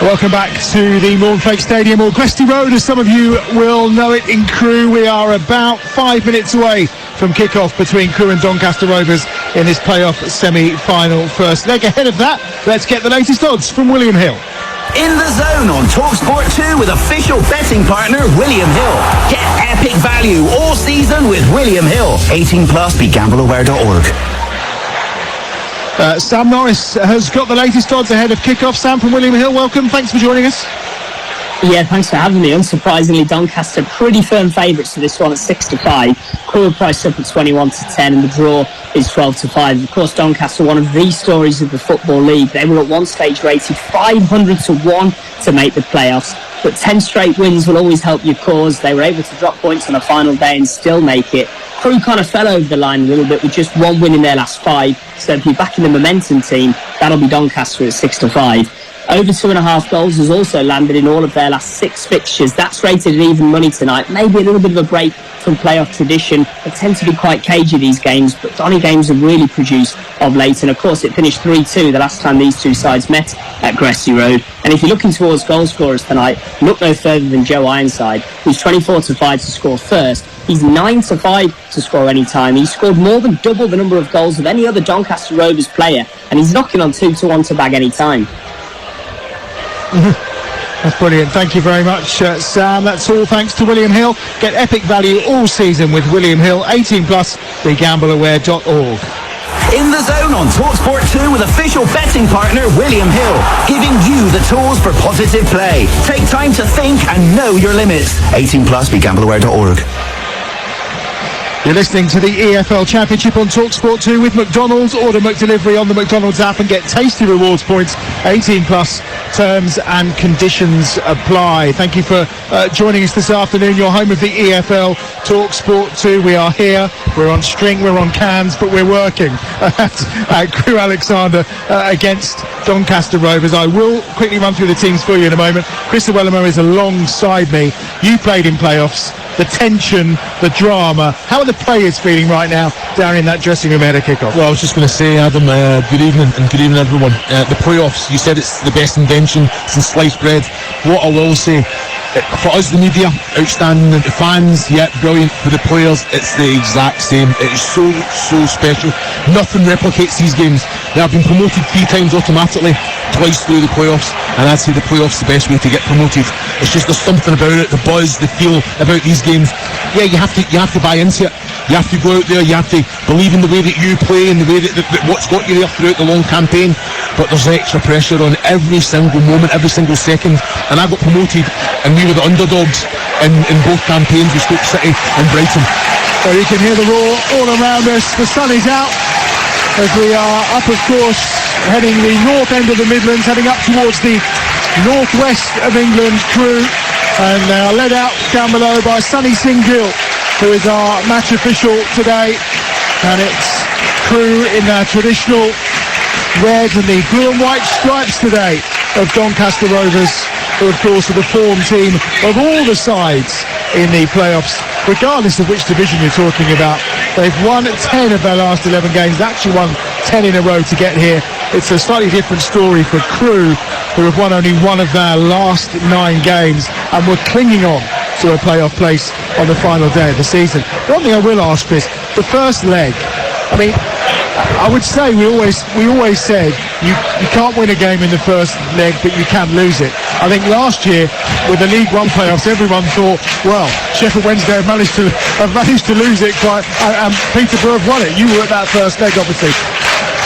Welcome back to the Mornflake Stadium, or Gresty Road as some of you will know it in Crewe. We are about 5 minutes away from kick-off between Crewe and Doncaster Rovers in this playoff semi-final first leg. Ahead of that, let's get the latest odds from William Hill. In the Zone on TalkSport 2 with official betting partner William Hill. Get epic value all season with William Hill. 18 plus, begambleaware.org. Sam Norris has got the latest odds ahead of kick-off. Sam from William Hill, welcome. Thanks for joining us. Yeah, thanks for having me. Unsurprisingly, Doncaster pretty firm favourites for this one at 6-5. Crewe priced up at 21-10, and the draw is 12-5. Of course, Doncaster, one of the stories of the Football League. They were at one stage rated 500-1 to make the playoffs. But 10 straight wins will always help your cause. They were able to drop points on a final day and still make it. Crewe kind of fell over the line a little bit with just one win in their last 5. So if you're backing the momentum team, that'll be Doncaster at 6-5. Over 2.5 goals has also landed in all of their last 6 fixtures. That's rated at even money tonight. Maybe a little bit of a break from playoff tradition. They tend to be quite cagey, these games, but Donny games have really produced of late. And of course, it finished 3-2 the last time these two sides met at Gresty Road. And if you're looking towards goal scorers tonight, look no further than Joe Ironside, who's 24-5 to score first. He's 9-5 to score any time. He's scored more than double the number of goals of any other Doncaster Rovers player, and he's knocking on 2-1 to bag any time. That's brilliant. Thank you very much, Sam. That's all thanks to William Hill. Get epic value all season with William Hill. 18 plus, begambleaware.org. In the Zone on TalkSport 2 with official betting partner William Hill, giving you the tools for positive play. Take time to think and know your limits. 18 plus, begambleaware.org. You're listening to the EFL Championship on TalkSport 2 with McDonald's. Order McDelivery on the McDonald's app and get tasty rewards points. 18 plus, terms and conditions apply. Thank you for joining us this afternoon. You're home of the EFL TalkSport 2. We are here. We're on string, we're on cans, but we're working at Crewe Alexandra against Doncaster Rovers. I will quickly run through the teams for you in a moment. Chris Llewellyn is alongside me. You played in playoffs. The tension, the drama. How are the players feeling right now down in that dressing room ahead of kick-off? Well, I was just going to say, Adam, good evening, and good evening everyone. The playoffs, you said it's the best invention since sliced bread. What I will say, for us the media, outstanding. The fans, yeah, brilliant. For the players, it's the exact same. It is so special. Nothing replicates these games. They have been promoted 3 times automatically, twice through the playoffs, and I'd say the playoffs the best way to get promoted. It's just there's something about it, the buzz, the feel about these games. Yeah, you have to buy into it. You have to go out there, you have to believe in the way that you play and the way that what's got you there throughout the long campaign. But there's extra pressure on every single moment, every single second. And I got promoted, and we were the underdogs in both campaigns with Stoke City and Brighton. So you can hear the roar all around us. The sun is out as we are up, of course, heading the north end of the Midlands, heading up towards the northwest of England, Crewe, and they are led out down below by Sonny Singh Gill, who is our match official today. And it's Crewe in their traditional red and the blue and white stripes today of Doncaster Rovers, who of course are the form team of all the sides in the playoffs, regardless of which division you're talking about. They've won 10 of their last 11 games. They actually won 10 in a row to get here. It's a slightly different story for Crewe, who have won only 1 of their last 9 games and were clinging on to a playoff place on the final day of the season. One thing I will ask, Chris, the first leg, I mean, I would say we always said you can't win a game in the first leg, but you can lose it. I think last year with the League One playoffs, everyone thought, well, Sheffield Wednesday have managed to lose it quite, and Peterborough have won it. You were at that first leg, obviously.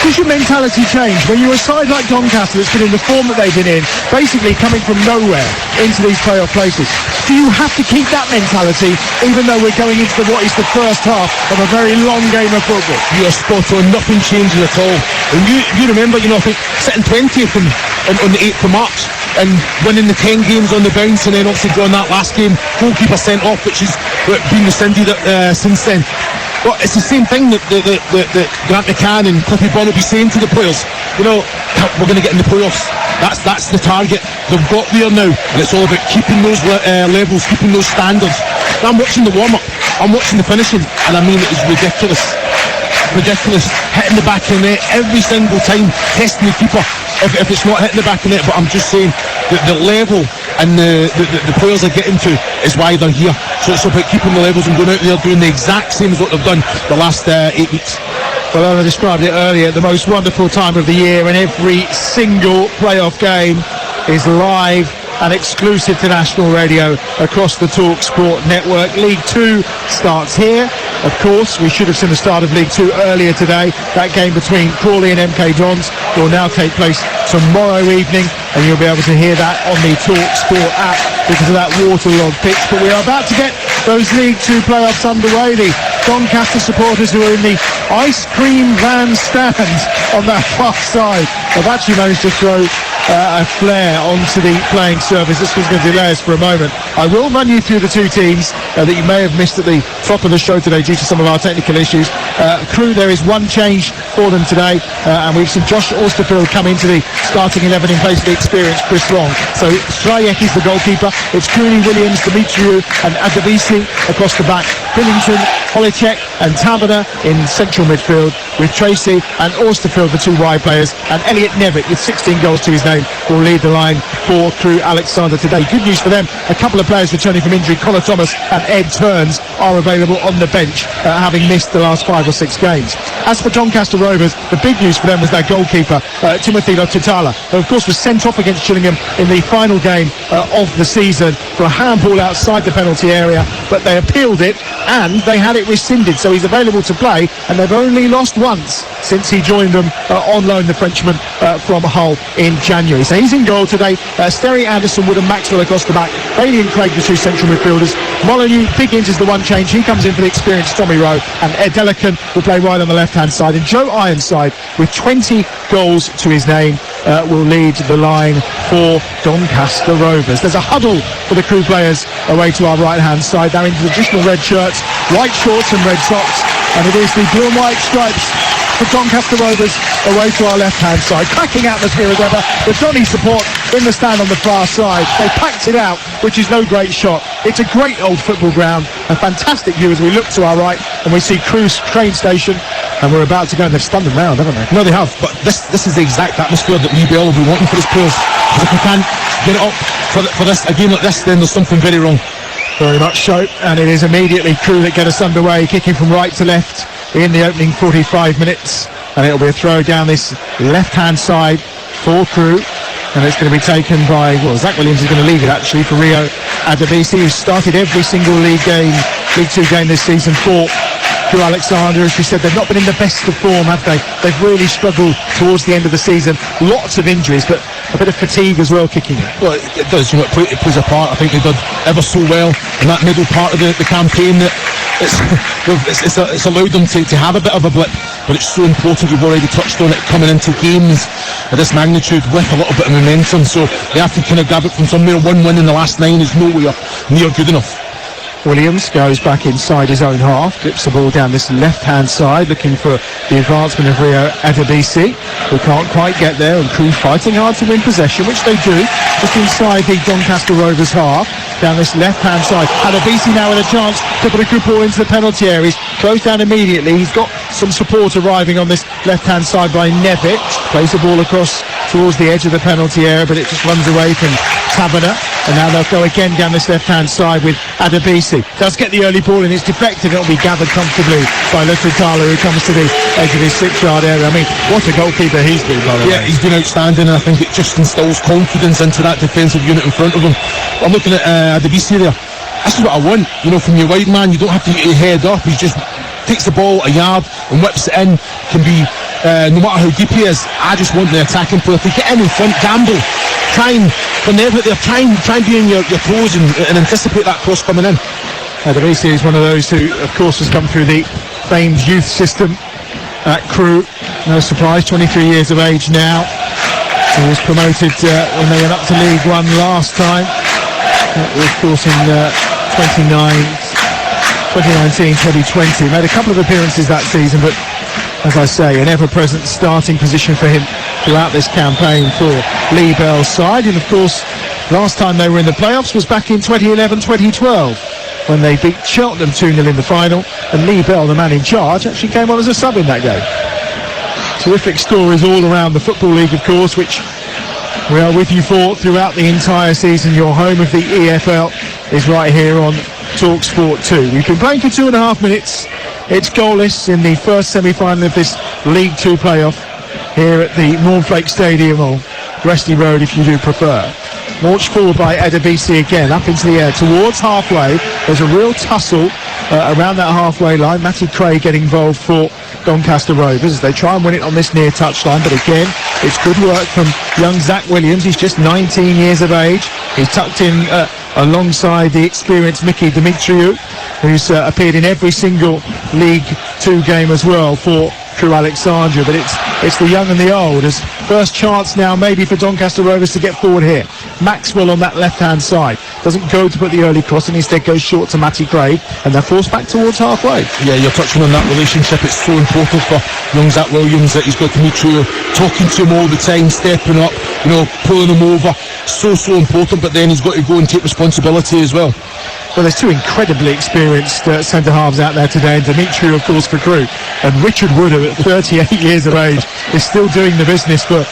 Does your mentality change when you're a side like Doncaster that's been in the form that they've been in, basically coming from nowhere into these playoff places? Do you have to keep that mentality even though we're going into what is the first half of a very long game of football? You're spot on, nothing changes at all. And you remember, I think sitting 20th on the 8th of March and winning the 10 games on the bounce, and then obviously drawing that last game, goalkeeper sent off, which has been rescinded since then. But it's the same thing that Grant McCann and Cliffy Bonner be saying to the players. We're going to get in the playoffs. That's the target. They've got there now, and it's all about keeping those levels, keeping those standards. And I'm watching the warm-up, I'm watching the finishing, and I mean, it is ridiculous. Hitting the back of the net every single time, testing the keeper if it's not hitting the back of the net. But I'm just saying, the level and the players are getting to is why they're here. So it's about keeping the levels and going out there doing the exact same as what they've done the last 8 weeks. Well, I described it earlier, the most wonderful time of the year, and every single playoff game is live and exclusive to national radio across the Talk Sport network. League 2 starts here. Of course, we should have seen the start of League 2 earlier today. That game between Crawley and MK Dons will now take place tomorrow evening, and you'll be able to hear that on the Talk Sport app because of that waterlogged pitch. But we are about to get those League 2 playoffs underway. The Doncaster supporters who are in the ice cream van stands on that far side have actually managed to throw a flare onto the playing surface. This was going to delay us for a moment. I will run you through the two teams that you may have missed at the top of the show today due to some of our technical issues. Crew, there is one change for them today, and we've seen Josh Austerfield come into the starting 11 in place of the experienced Chris Long. So Strajek is the goalkeeper. It's Cooney, Williams, Dimitriou and Adebisi across the back. Billington, Holicek and Taberner in central midfield, with Tracy and Austerfield the two wide players, and Elliot Nevitt with 16 goals to his name will lead the line for Crew Alexandra today. Good news for them, a couple of players returning from injury. Connor Thomas and Ed Turns are available on the bench, having missed the last 5 or 6 games. As for Doncaster Rovers, the big news for them was their goalkeeper, Timothy Lotutala, who of course was sent off against Gillingham in the final game of the season for a handball outside the penalty area, but they appealed it and they had it rescinded, so he's available to play, and they've only lost once since he joined them on loan, the Frenchman from Hull in January. So he's in goal today. Sterry, Anderson, Wood and Maxwell across the back. Bailey and Craig the two central midfielders. Molyneux, Biggins is the one change. He comes in for the experienced Tommy Rowe, and Ed Delican will play right on the left hand side, and Joe Ironside with 20 goals to his name will lead the line for Doncaster Rovers. There's a huddle for the Crew players away to our right hand side. They're in traditional red shirts, white shorts and red socks, and it is the blue and white stripes for Doncaster Rovers away to our left-hand side. Cracking atmosphere as ever, with Donny support in the stand on the far side. They packed it out, which is no great shot. It's a great old football ground, a fantastic view as we look to our right and we see Crew's train station, and we're about to go, and they've stunned them round, haven't they? No, they have, but this is the exact atmosphere that Lee Bell will be wanting for his players. If we can't get it up for this, a game like this, then there's something very wrong. Very much so, and it is immediately Crew that get us underway, kicking from right to left in the opening 45 minutes, and it'll be a throw down this left-hand side for Crew, and it's going to be taken by, well, Zach Williams is going to leave it actually for Rio Adebisi, who started every single League 2 game this season for Crew Alexandra. As we said, they've not been in the best of form, have they? They've really struggled towards the end of the season. Lots of injuries, but a bit of fatigue as well kicking in. Well, it does, it plays a part. I think they did ever so well in that middle part of the campaign that it's allowed them to have a bit of a blip, but it's so important. You've already touched on it, coming into games of this magnitude with a little bit of momentum, so they have to kind of grab it from somewhere. One win in the last 9 is nowhere near good enough. Williams goes back inside his own half, flips the ball down this left-hand side, looking for the advancement of Rio Adebisi, who can't quite get there, and Crew fighting hard to win possession, which they do, just inside the Doncaster Rovers half, down this left-hand side. Adebisi now with a chance to put a good ball into the penalty area. He's closed down immediately. He's got some support arriving on this left-hand side by Nevitt. Plays the ball across towards the edge of the penalty area, but it just runs away from Taberner, and now they'll go again down this left-hand side with Adebisi. Does get the early ball and it's deflected. It'll be gathered comfortably by Lututala, who comes to the edge of his 6-yard area. I mean, what a goalkeeper he's been, by the way. Yeah, he's been outstanding, and I think it just instills confidence into that defensive unit in front of him. I'm looking at Adebisi there. This is what I want, from your wide man. You don't have to get your head up. He just takes the ball a yard and whips it in. Can be, no matter how deep he is, I just want the attacking player to get in front, gamble, try and, whenever they're trying be on your toes and anticipate that cross coming in. Adebisi is one of those who, of course, has come through the famed youth system at Crew. No surprise, 23 years of age now. He was promoted when they went up to League 1 last time. That was, of course, in 2019-2020. Made a couple of appearances that season, but as I say, an ever-present starting position for him throughout this campaign for Lee Bell's side. And of course, last time they were in the playoffs was back in 2011-2012. when they beat Cheltenham 2-0 in the final, and Lee Bell, the man in charge, actually came on as a sub in that game. Terrific stories all around the Football League, of course, which we are with you for throughout the entire season. Your home of the EFL is right here on TalkSport 2. We've been playing for 2.5 minutes. It's goalless in the first semi-final of this League 2 playoff here at the Mornflake Stadium, or Resty Road if you do prefer. Launched forward by Adebisi again, up into the air towards halfway. There's a real tussle around that halfway line. Matty Craig getting involved for Doncaster Rovers as they try and win it on this near touchline, but again it's good work from young Zach Williams. He's just 19 years of age. He's tucked in alongside the experienced Mickey Dimitriou, who's appeared in every single League 2 game as well for Crewe Alexandra. But it's the young and the old, as first chance now maybe for Doncaster Rovers to get forward here. Maxwell on that left-hand side doesn't go to put the early cross and instead goes short to Matty Craig, and they're forced back towards halfway. Yeah, you're touching on that relationship. It's so important for young Zach Williams that he's got Dimitriou talking to him all the time, stepping up, pulling him over. So important, but then he's got to go and take responsibility as well. Well, there's two incredibly experienced centre-halves out there today, and Dimitriou, of course, for Crewe, and Richard Wood, who at 38 years of age is still doing the business for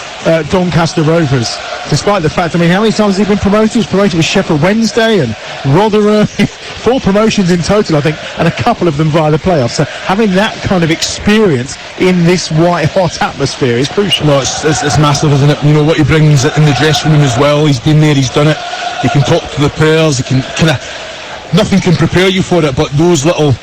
Doncaster Rovers, despite the fact, how many times has he been promoted? He was promoted with Sheffield Wednesday and Rotherham. 4 promotions in total, I think, and a couple of them via the playoffs. So having that kind of experience in this white-hot atmosphere is crucial. No, it's massive, isn't it? What he brings in the dressing room as well. He's been there, he's done it. He can talk to the players, he can kind of... Nothing can prepare you for it, but those little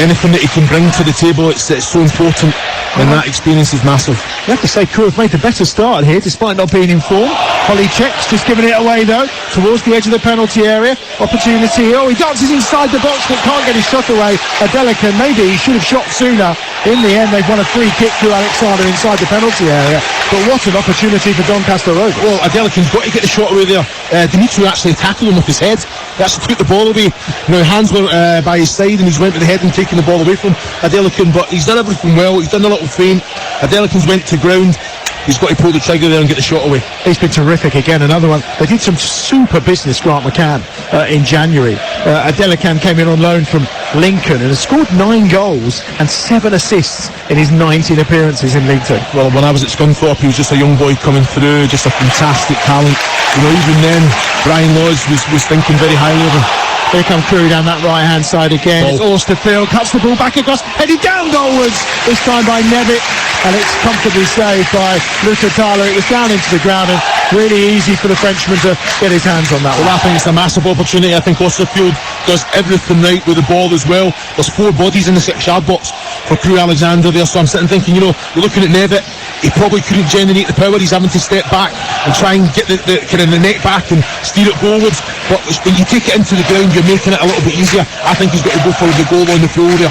anything that he can bring to the table, it's so important, and that experience is massive. You have to say Crewe have made the better start here despite not being in form. Holycheck's just giving it away though towards the edge of the penalty area. Opportunity. He dances inside the box but can't get his shot away. Adelican, maybe he should have shot sooner. In the end, they've won a free kick to Alexandra inside the penalty area. But what an opportunity for Doncaster Rovers. Well, Adelican's got to get the shot away there. Dimitriou actually tackled him with his head. He actually took the ball away. Hands were by his side and he's went with the head and taken the ball away from Adelican. But he's done everything well. He's done a little feint. Adelican's went to ground. He's got to pull the trigger there and get the shot away. He's been terrific again. Another one. They did some super business, Grant McCann, in January. Adelican came in on loan from Lincoln and has scored 9 goals and 7 assists in his 19 appearances in League 2. Well, when I was at Scunthorpe, he was just a young boy coming through, just a fantastic talent. Even then, Brian Laws was thinking very highly of him. Here come Crewe down that right-hand side again. It's Austerfield, cuts the ball back across, headed down goalwards, this time by Nevitt, and it's comfortably saved by Lutatalo. It was down into the ground and really easy for the Frenchman to get his hands on that one. Well, I think it's a massive opportunity. I think Austerfield does everything right with the ball as well. There's 4 bodies in the 6-yard box for Crewe Alexandra there, so I'm sitting thinking, you're looking at Nevitt, he probably couldn't generate the power. He's having to step back and try and get the kind of the net back and steer it goalwards. But when you take it into the ground, you're making it a little bit easier. I think he's got to go for the goal on the floor there.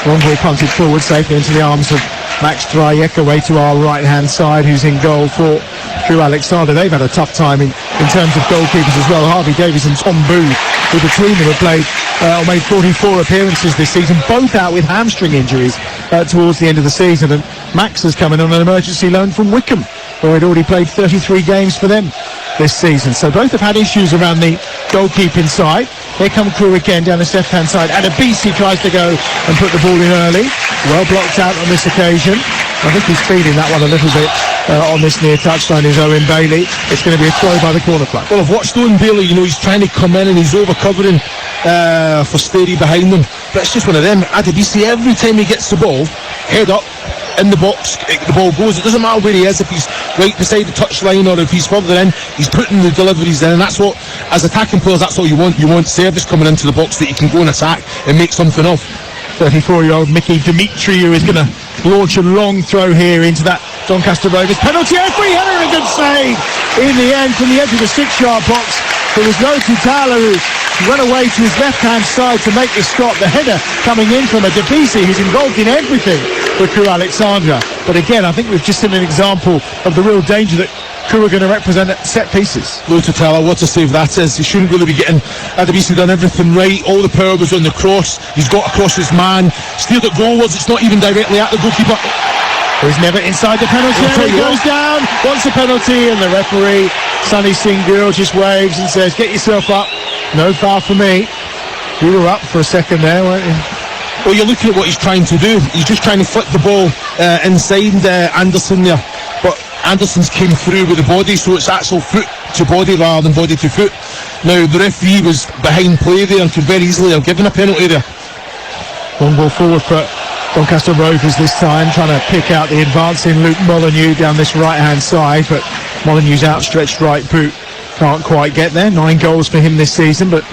Long ball punted forward safely into the arms of Max Drajek, away to our right-hand side, who's in goal for Crewe Alexandra. They've had a tough time in terms of goalkeepers as well. Harvey Davies and Tom Booth, who between them have made 44 appearances this season, both out with hamstring injuries towards the end of the season. And Max has come in on an emergency loan from Wickham, where he'd already played 33 games for them this season. So both have had issues around the goalkeeping side. Here come Crewe again down this left-hand side. Adebisi tries to go and put the ball in early. Well blocked out on this occasion. I think he's feeding that one a little bit on this near touchline is Owen Bailey. It's going to be a throw by the corner flag. Well, I've watched Owen Bailey, he's trying to come in and he's over-covering for Sterry behind him. But it's just one of them. Adebisi, every time he gets the ball, head up, in the box, the ball goes. It doesn't matter where he is, if he's right beside the touchline or if he's further in, he's putting the deliveries in, and that's what, as attacking players, that's all you want. You want service coming into the box that you can go and attack and make something of. 34-year-old Mickey Dimitriou is going to launch a long throw here into that Doncaster Rovers penalty. Free header and a good save in the end from the edge of the 6-yard box. There was no Tutala who went away to his left-hand side to make the stop. The header coming in from Adebisi, who's involved in everything for Crewe Alexandra. But again, I think we've just seen an example of the real danger that Crewe are going to represent at set pieces. Lutatala, what a save that is. He shouldn't really be getting... Adebisi done everything right. All the power was on the cross. He's got across his man. Steered it goalwards. It's not even directly at the goalkeeper. He's never inside the penalty area. He goes down, wants a penalty, and the referee, Sonny Singh-Gill, just waves and says, get yourself up. No foul for me. You were up for a second there, weren't you? Well, you're looking at what he's trying to do. He's just trying to flick the ball inside Anderson there. But Anderson's came through with the body, so it's actual foot to body rather than body to foot. Now the referee was behind play there and could very easily have given a penalty there. One ball forward for Doncaster Rovers this time, trying to pick out the advancing Luke Molyneux down this right-hand side, but Molyneux's outstretched right boot can't quite get there. 9 goals for him this season, but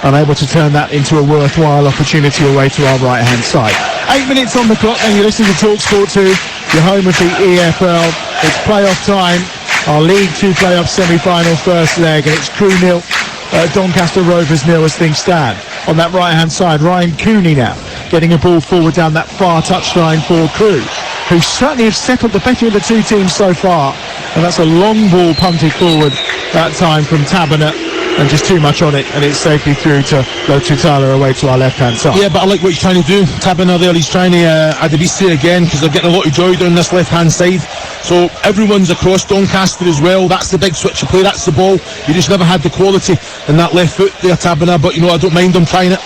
unable to turn that into a worthwhile opportunity away to our right-hand side. 8 minutes on the clock, and you're listening to TalkSport 2, your home of the EFL. It's playoff time, our League 2 playoff semi-final first leg, and it's Crewe 0, Doncaster Rovers 0 as things stand. On that right-hand side, Ryan Cooney now getting a ball forward down that far touchline for Crewe, who certainly have settled the better of the two teams so far. And that's a long ball punted forward that time from Taberner, and just too much on it, and it's safely through to Lotu Tyler away to our left-hand side. Yeah, but I like what he's trying to do. Taberner there, he's trying to Adebisi again, because they're getting a lot of joy down this left-hand side. So everyone's across Doncaster as well. That's the big switch of play, that's the ball. You just never had the quality in that left foot there, Taberner, but you know, I don't mind them trying it.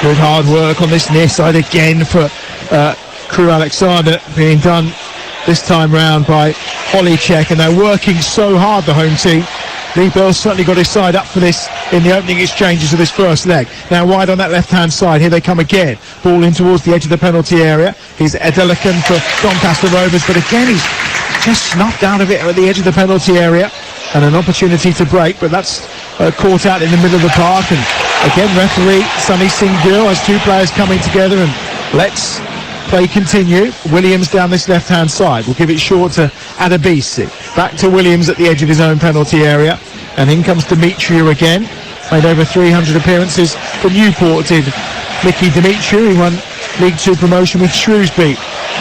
Good hard work on this near side again for Crewe Alexandra, being done this time round by Holycheck, and they're working so hard, the home team. Lee Bell's certainly got his side up for this in the opening exchanges of this first leg. Now wide on that left-hand side, here they come again. Ball in towards the edge of the penalty area. Here's Edelican for Doncaster Rovers, but again he's just snuffed out of it at the edge of the penalty area, and an opportunity to break, but that's caught out in the middle of the park. And again, referee Sunny Singh Gill has two players coming together, and let's play continue. Williams down this left-hand side. We'll give it short to Adebisi. Back to Williams at the edge of his own penalty area. And in comes Demetriou again. Made over 300 appearances for Newport, did Mickey Demetriou. He won League 2 promotion with Shrewsbury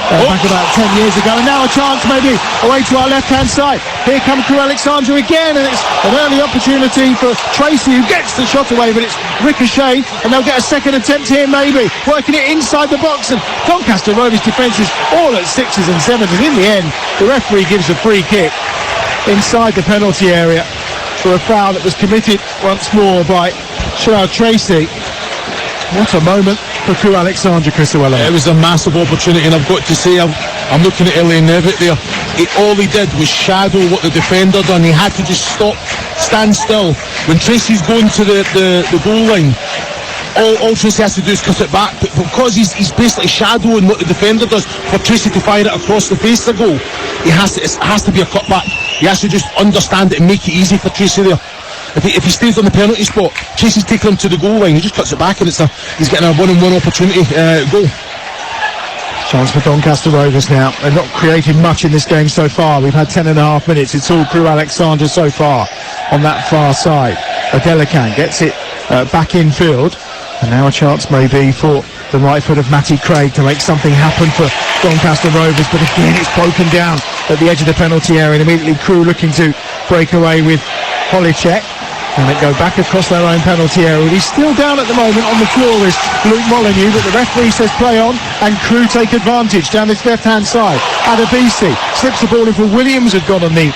back about 10 years ago. And now a chance maybe away to our left-hand side. Here come Crewe Alexandra again, and it's an early opportunity for Tracy, who gets the shot away, but it's ricocheted, and they'll get a second attempt here maybe, working it inside the box. And Doncaster Rovers defence is all at 6s and 7s, and in the end the referee gives a free kick inside the penalty area for a foul that was committed once more by Sherrod Tracy. What a moment for Crewe Alexandra, Chris Llewellyn. It was a massive opportunity, and I've got to say, I'm looking at Ellie Nevitt there. All he did was shadow what the defender done. He had to just stand still. When Tracy's going to the goal line, all Tracy has to do is cut it back. But because he's basically shadowing what the defender does, for Tracy to fire it across the face of the goal, it has to be a cut back. He has to just understand it and make it easy for Tracy there. If he stays on the penalty spot, Tracy's taking him to the goal line, he just cuts it back, and he's getting a one-on-one opportunity goal. Chance for Doncaster Rovers now. They're not created much in this game so far. We've had 10.5 minutes. It's all Crewe Alexandra so far on that far side. Adelican gets it back in field, and now a chance maybe for the right foot of Matty Craig to make something happen for Doncaster Rovers, but again it's broken down at the edge of the penalty area, and immediately Crewe looking to break away with Holycheck. And they go back across their own penalty area. He's still down at the moment. On the floor is Luke Molyneux, but the referee says play on, and Crewe take advantage down this left-hand side. Adebisi slips the ball in for Williams, had gone on the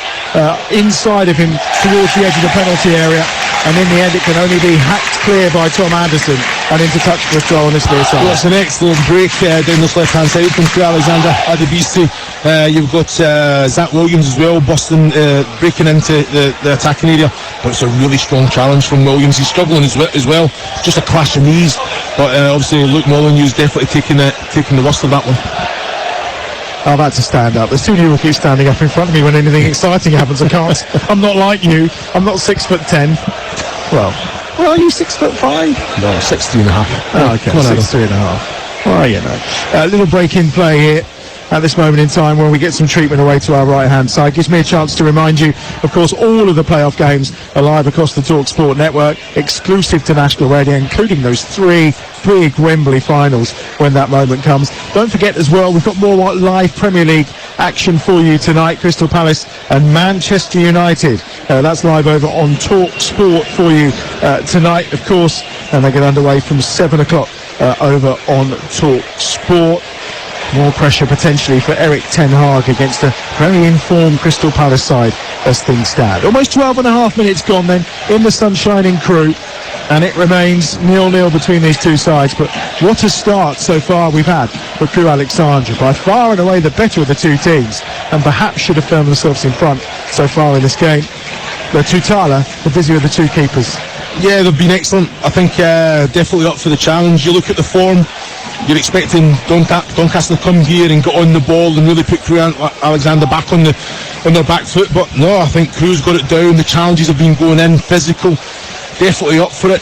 inside of him towards the edge of the penalty area, and in the end it can only be hacked clear by Tom Anderson and into touch for a throw on this near side. Well, it's an excellent break down this left-hand side from Crewe Alexandra. Adebisi. You've got Zach Williams as well, breaking into the attacking area, but it's a really strong challenge from Williams. He's struggling as well, just a clash of knees, but obviously Luke Molyneux's definitely taking the worst of that one. I'm about to stand up. There's too many rookies standing up in front of me when anything exciting happens. I can't. I'm not like you. I'm not 6'10". Well, are you 6'5"? No, 6'3.5". Oh, okay, 6'3.5". Well, you know, a little break in play here at this moment in time when we get some treatment away to our right-hand side. Gives me a chance to remind you, of course, all of the playoff games are live across the TalkSport network, exclusive to national radio, including those 3 big Wembley finals when that moment comes. Don't forget as well, we've got more live Premier League action for you tonight. Crystal Palace and Manchester United. That's live over on TalkSport for you tonight, of course, and they get underway from 7 o'clock over on TalkSport. More pressure potentially for Eric Ten Hag against a very informed Crystal Palace side as things stand. Almost 12.5 minutes gone then in the sunshine in Crewe. and it remains 0-0 between these two sides. But what a start so far we've had for Crewe Alexandra. By far and away the better of the two teams, and perhaps should have found themselves in front so far in this game. But Tutala, the busier of the two keepers. Yeah, they've been excellent. I think definitely up for the challenge. You look at the form, you're expecting Doncaster to come here and get on the ball and really put Crewe Alexandra back on their back foot. But no, I think Crewe's got it down. The challenges have been going in, physical, definitely up for it.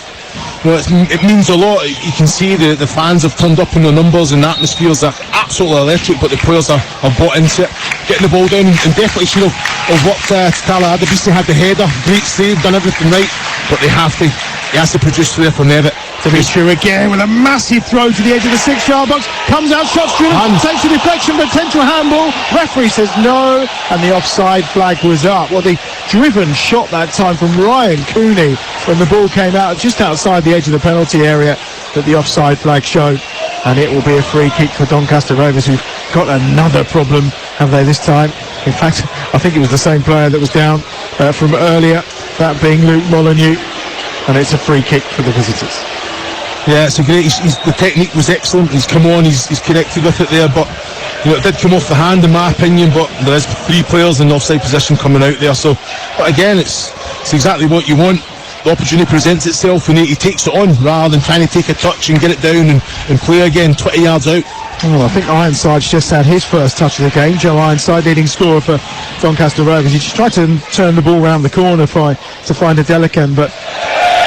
You know, it means a lot. You can see the fans have turned up in their numbers, and the atmospheres are absolutely electric, but the players have bought into it, getting the ball down, and definitely should have worked. Tutala Adebisi had the header, great save, done everything right, but he has to produce there for Nevitt. Dimitri again with a massive throw to the edge of the 6-yard box, comes out, shots driven, takes a deflection, potential handball, referee says no, and the offside flag was up. Well, the driven shot that time from Ryan Cooney when the ball came out just outside the edge of the penalty area that the offside flag showed, and it will be a free kick for Doncaster Rovers, who've got another problem, have they, this time? In fact, I think it was the same player that was down from earlier, that being Luke Molyneux, and it's a free kick for the visitors. Yeah, it's a great. The technique was excellent. He's come on. He's connected with it there, but you know, it did come off the hand, in my opinion. But there is 3 players in the offside position coming out there. So, but again, it's exactly what you want. The opportunity presents itself, and he takes it on rather than trying to take a touch and get it down and play again 20 yards out. Oh, I think Ironside's just had his first touch of the game. Joe Ironside, leading scorer for Doncaster Rovers. He just tried to turn the ball around the corner to find a Delican, but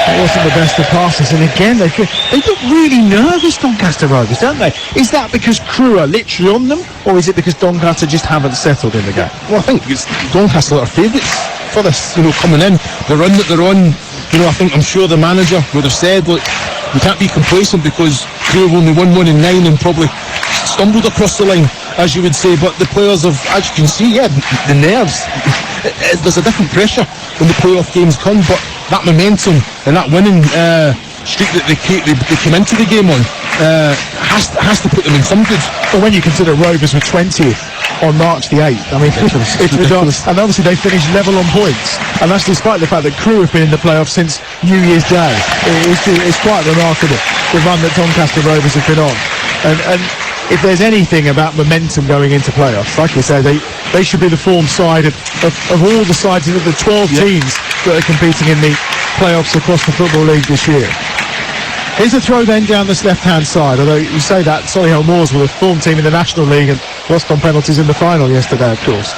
it wasn't the best of passes. And again, they look really nervous, Doncaster Rovers, don't they? Is that because Crewe are literally on them, or is it because Doncaster just haven't settled in the game? Well, I think it's Doncaster are favourites for this, coming in. The run that they're on, I'm sure the manager would have said, look, we can't be complacent because Crewe have only won 1 in 9 and probably stumbled across the line, as you would say. But the players have, as you can see, the nerves. There's a different pressure when the playoff games come, but that momentum and that winning streak that they came into the game on has to put them in some good. Well, when you consider Rovers were 20th on March the 8th, I mean, it's ridiculous. And obviously they finished level on points, and that's despite the fact that Crewe have been in the playoffs since New Year's Day. It's quite remarkable, the run that Doncaster Rovers have been on. And if there's anything about momentum going into playoffs, like we say, they should be the form side of all the sides of the 12 teams that are competing in the playoffs across the Football League this year. Here's a throw then down this left-hand side, although you say that Solihull Moors were the form team in the National League and lost on penalties in the final yesterday, of course.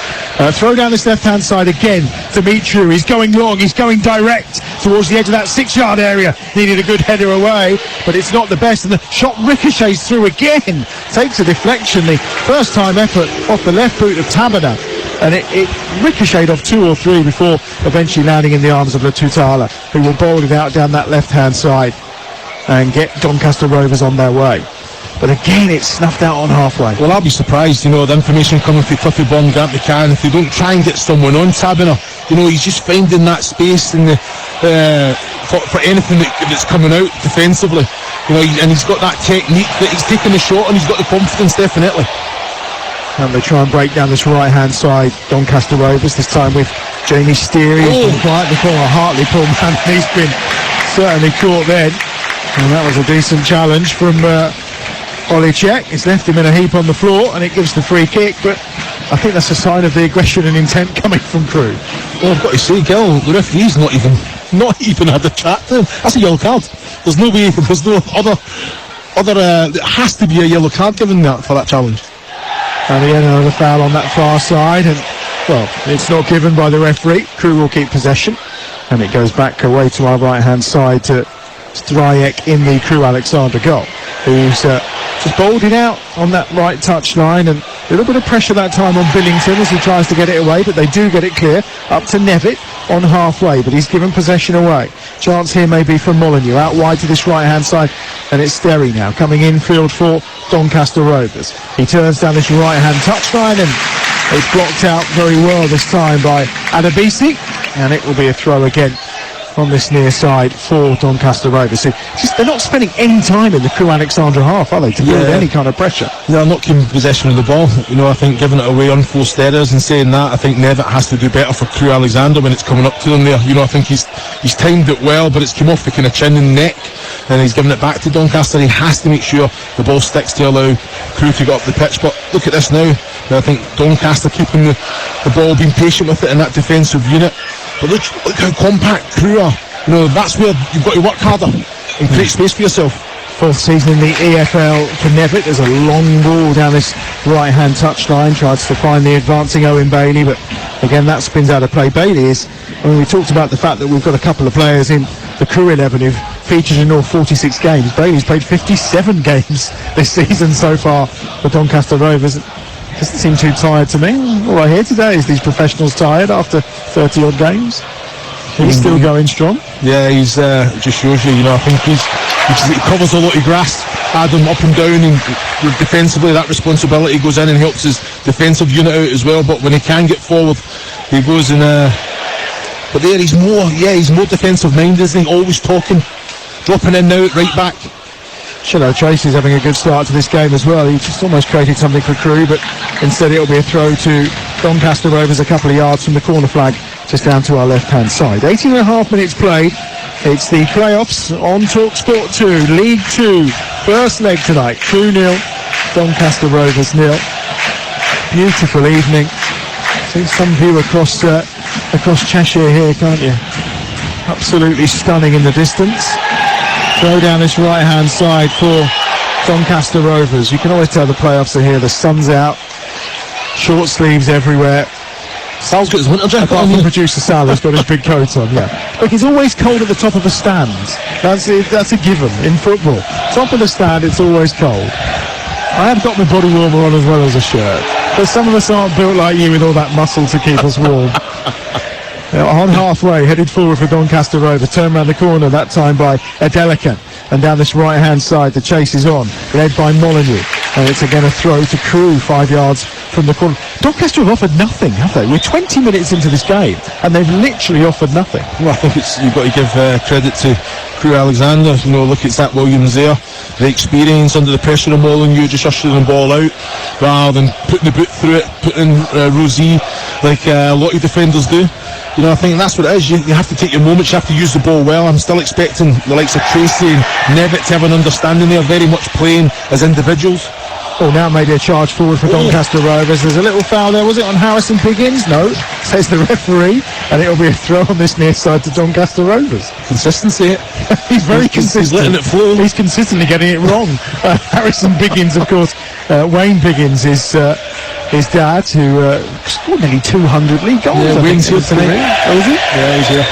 Throw down this left-hand side again. Demetriou, he's going long, he's going direct towards the edge of that 6-yard area. Needed a good header away, but it's not the best, and the shot ricochets through again. Takes a deflection, the first-time effort off the left boot of Tabana, and it ricocheted off 2 or 3 before eventually landing in the arms of Tutala, who will bowl it out down that left-hand side and get Doncaster Rovers on their way. But again, it's snuffed out on halfway. Well, I'll be surprised, the information coming from Cliffy Bomb, Grant McCann, if they don't try and get someone on Tabiner. He's just finding that space in the for anything that's coming out defensively. And he's got that technique, that he's taking the shot, and he's got the confidence, definitely. And they try and break down this right-hand side, Doncaster Rovers, this time with Jamie Steary, who's been quiet before a Hartlepool man. He's been certainly caught then. And that was a decent challenge from Olicek. It's left him in a heap on the floor, and it gives the free kick, but I think that's a sign of the aggression and intent coming from Crewe. Well, I've got to say, Gil, the referee's not even had a chat to him. That's a yellow card. There's no way, there's no other it has to be a yellow card given that for that challenge. And again, another foul on that far side, and well, it's not given by the referee. Crewe will keep possession, and it goes back away to our right-hand side to Stryek in the Crewe Alexandra goal, who's just bowled it out on that right touch line, and a little bit of pressure that time on Billington as he tries to get it away, but they do get it clear up to Nevitt on halfway, but he's given possession away. Chance here may be from Molyneux out wide to this right-hand side, and it's Sterry now coming infield for Doncaster Rovers. He turns down this right-hand touchline, and it's blocked out very well this time by Adebisi, and it will be a throw again on this near side for Doncaster Rovers. So they're not spending any time in the Crewe Alexandra half, are they, to build any kind of pressure? No, not keeping possession of the ball. I think giving it away unforced errors. And saying that, I think Nevitt has to do better for Crewe Alexandra when it's coming up to them there. I think he's timed it well, but it's come off the kind of chin and neck, and he's giving it back to Doncaster. He has to make sure the ball sticks to allow Crewe to get up the pitch. But look at this now. I think Doncaster keeping the ball, being patient with it in that defensive unit. But look how compact Crewe are. That's where you've got to work harder and create space for yourself. Fourth season in the EFL for Nevitt. There's a long ball down this right-hand touchline. Tries to find the advancing Owen Bailey, but again that spins out of play. Bailey is, we talked about the fact that we've got a couple of players in the Crewe 11 who've featured in all 46 games. Bailey's played 57 games this season so far for Doncaster Rovers. Doesn't seem too tired to me. All I hear today is these professionals tired after 30 odd games. He's still going strong. Yeah, he's just shows you. I think he covers a lot of grass, Adam, up and down, and defensively that responsibility goes in and helps his defensive unit out as well. But when he can get forward, he goes in. But there, he's more defensive minded, isn't he? Always talking, dropping in now at right back. Tracy's having a good start to this game as well. He just almost created something for Crewe, but instead it'll be a throw to Doncaster Rovers a couple of yards from the corner flag, just down to our left-hand side. 18.5 minutes played. It's the playoffs on TalkSport 2, League 2, first leg tonight. Crewe 0, Doncaster Rovers 0. Beautiful evening. See some view across Cheshire here, can't you? Absolutely stunning in the distance. Throw down this right-hand side for Doncaster Rovers. You can always tell the playoffs are here. The sun's out, short sleeves everywhere. Sal's got his winter jacket Apart on. from producer Sal, has got his big coat on. Yeah, look, it's always cold at the top of the stand. That's a given in football. Top of the stand, it's always cold. I have got my body warmer on as well as a shirt, but some of us aren't built like you with all that muscle to keep us warm. On halfway, headed forward for Doncaster Rovers, turn around the corner, that time by Adelican, and down this right-hand side, the chase is on, led by Molyneux, and it's again a throw to Crewe, 5 yards from the corner. Doncaster have offered nothing, have they? We're 20 minutes into this game, and they've literally offered nothing. Well, I think you've got to give credit to Crewe Alexandra. Look, it's Zach Williams there, the experience under the pressure of Molyneux, just ushering the ball out, rather than putting the boot through it, putting Rosie, like a lot of defenders do. I think that's what it is. You have to take your moments, you have to use the ball well. I'm still expecting the likes of Tracy and Nevitt to have an understanding. They're very much playing as individuals. Oh, now maybe a charge forward for Doncaster Rovers. There's a little foul there. Was it on Harrison Biggins? No, says the referee. And it'll be a throw on this near side to Doncaster Rovers. Consistency. He's very consistent. He's letting it flow. He's consistently getting it wrong. Harrison Biggins, of course. Wayne Biggins is his dad, who scored nearly 200 league goals. Yeah, Wayne's here today. Oh, is he? Yeah, he's here.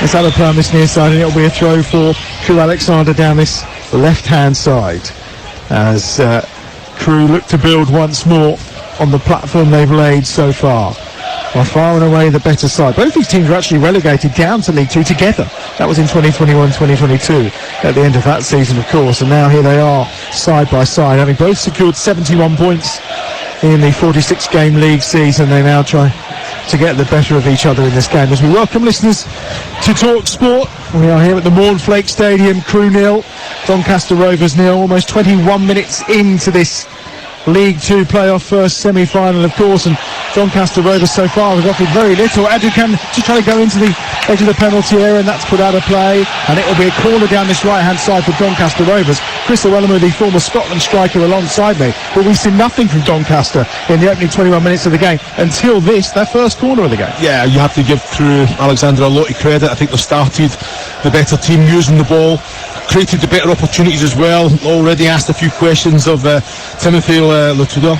Let's have a play on this near side, and it'll be a throw for Crewe Alexandra down this left-hand side. As Crewe look to build once more on the platform they've laid so far. Well, far and away the better side. Both these teams were actually relegated down to League 2 together. That was in 2021-2022 at the end of that season, of course. And now here they are, side by side, having both secured 71 points in the 46-game league season. They now try to get the better of each other in this game. As we welcome listeners to Talk Sport, we are here at the Mornflake Stadium. Crewe 0, Doncaster Rovers 0. Almost 21 minutes into this League 2 playoff first semi-final, of course, and Doncaster Rovers so far have offered very little. Adukan just trying to go into the edge of the penalty area, and that's put out of play, and it will be a corner down this right-hand side for Doncaster Rovers. Chris Owellamo, the former Scotland striker, alongside me, but we've seen nothing from Doncaster in the opening 21 minutes of the game until their first corner of the game. Yeah, you have to give Crewe Alexandra a lot of credit. I think they've started the better team using the ball, created the better opportunities as well. Already asked a few questions of Timothy Latula,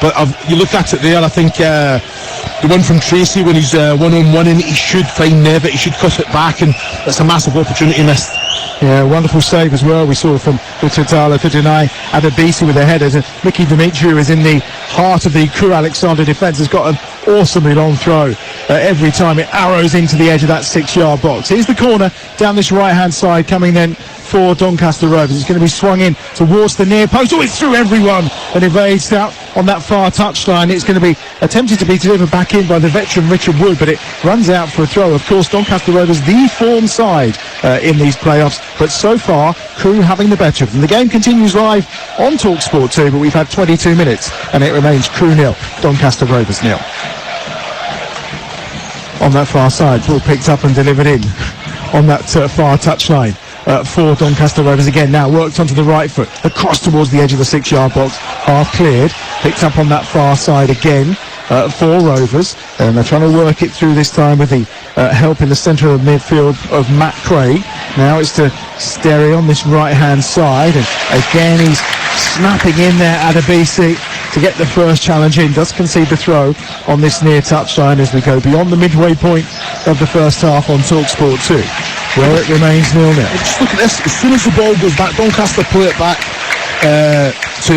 but you look at it there, I think the one from Tracy when he's one-on-one, and he should find Nevitt, he should cut it back, and that's a massive opportunity missed. Yeah, wonderful save as well we saw from Ututala to deny Adebisi with the headers, and Mickey Dimitriou is in the heart of the Crewe Alexandra defence, has got an awesomely long throw every time it arrows into the edge of that 6-yard box. Here's the corner down this right hand side, coming then for Doncaster Rovers. It's going to be swung in towards the near post. Oh, it's through everyone and evades out on that far touchline. It's going to be attempted to be delivered back in by the veteran Richard Wood, but it runs out for a throw. Of course, Doncaster Rovers, the form side in these playoffs, but so far, Crewe having the better of them. The game continues live on TalkSport 2, but we've had 22 minutes and it remains Crewe 0, Doncaster Rovers 0. On that far side, ball picked up and delivered in on that far touchline for Doncaster Rovers. Again, now worked onto the right foot, across towards the edge of the 6-yard box, half cleared, picked up on that far side again for Rovers, and they're trying to work it through this time with the help in the centre of midfield of Matt Craig. Now it's to Sterry on this right-hand side, and again he's snapping in there at Adebisi to get the first challenge in. Does concede the throw on this near touchline as we go beyond the midway point of the first half on TalkSport 2, where it remains 0-0. Just look at this. As soon as the ball goes back, Doncaster play it back to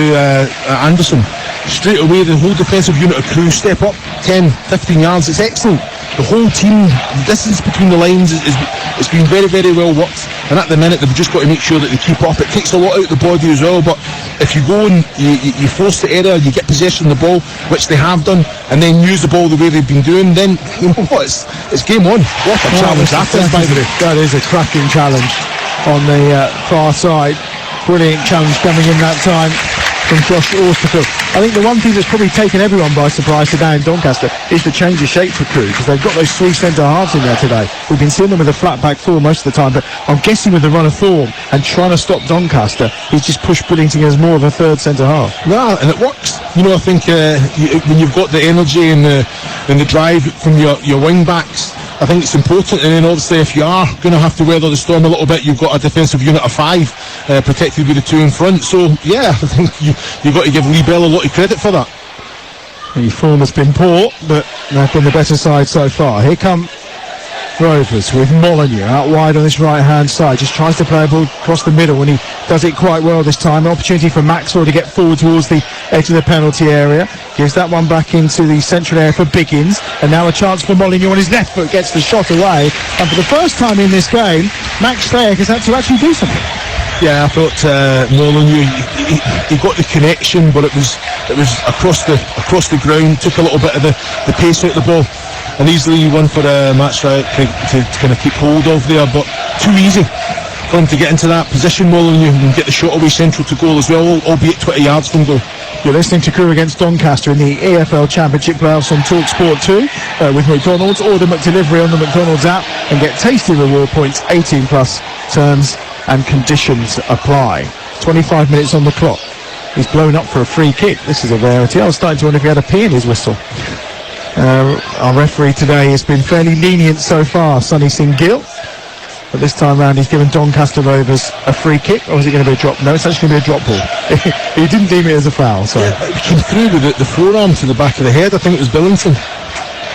Anderson. Straight away, the whole defensive unit of Crewe step up 10, 15 yards. It's excellent. The whole team, the distance between the lines it's been very, very well worked. And at the minute, they've just got to make sure that they keep up. It takes a lot out of the body as well, but if you go and you force the error, you get possession of the ball, which they have done, and then use the ball the way they've been doing, then you know what, it's game on. What a challenge that is, by the way. That is a cracking challenge on the far side. Brilliant challenge coming in that time from Josh Austerfield. I think the one thing that's probably taken everyone by surprise today in Doncaster is the change of shape for Crewe, because they've got those three centre halves in there today. We've been seeing them with a flat back four most of the time, but I'm guessing with the run of form and trying to stop Doncaster, he's just pushed Billington as more of a third centre half. Yeah, and it works. You know, I think when you've got the energy and the drive from your wing backs, I think it's important. And then obviously if you are going to have to weather the storm a little bit, you've got a defensive unit of 5 protected with the 2 in front. So yeah, I think you've got to give Lee Bell a lot of credit for that. The form has been poor, but they've been the better side so far. Here come Rovers with Molyneux out wide on this right-hand side. Just tries to play a ball across the middle, and he does it quite well this time. An opportunity for Maxwell to get forward towards the edge of the penalty area. Gives that one back into the central area for Biggins, and now a chance for Molyneux on his left foot. Gets the shot away, and for the first time in this game, Max Fayek has had to actually do something. Yeah, I thought Molyneux, he got the connection, but it was across the ground. Took a little bit of the pace out of the ball, and easily one for Matt Fayek to kind of keep hold of there, but too easy for him to get into that position. Molyneux and get the shot away central to goal as well, albeit 20 yards from goal. You're listening to Crewe against Doncaster in the EFL Championship playoffs on TalkSport 2 with McDonald's. Order McDelivery on the McDonald's app and get tasty reward points. 18 plus terms and conditions apply. 25 minutes on the clock. He's blown up for a free kick. This is a rarity. I was starting to wonder if he had a pee in his whistle. Our referee today has been fairly lenient so far, Sonny Singh Gill. But this time round he's given Doncaster Rovers a free kick, or is it going to be a drop? No, it's actually going to be a drop ball. He didn't deem it as a foul. So yeah, it came through with the forearm to the back of the head. I think it was Billington.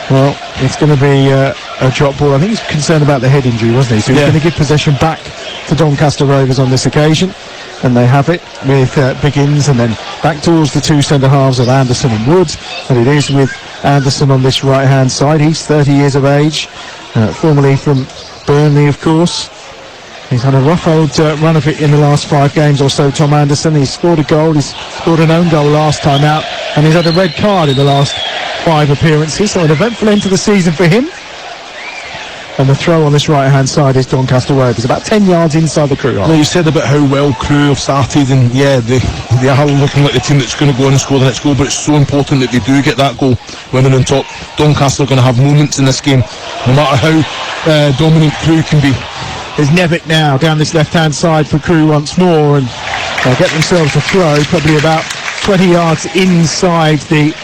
Well, it's going to be a drop ball. I think he's concerned about the head injury, wasn't he? So he's going to give possession back to Doncaster Rovers on this occasion. And they have it with Biggins, and then back towards the 2 centre halves of Anderson and Woods. And it is with Anderson on this right hand side. He's 30 years of age, formerly from Burnley, of course. He's had a rough old run of it in the last 5 games or so, Tom Anderson. He's scored a goal, he's scored an own goal last time out, and he's had a red card in the last 5 appearances. So an eventful end to the season for him. And the throw on this right-hand side is Doncaster Rovers, about 10 yards inside the Crewe half. You said about how well Crewe have started, and yeah, they are looking like the team that's going to go on and score the next goal, but it's so important that they do get that goal when they're on top. Doncaster are going to have moments in this game, no matter how dominant Crewe can be. There's Nevitt now down this left-hand side for Crewe once more, and they'll get themselves a throw, probably about 20 yards inside the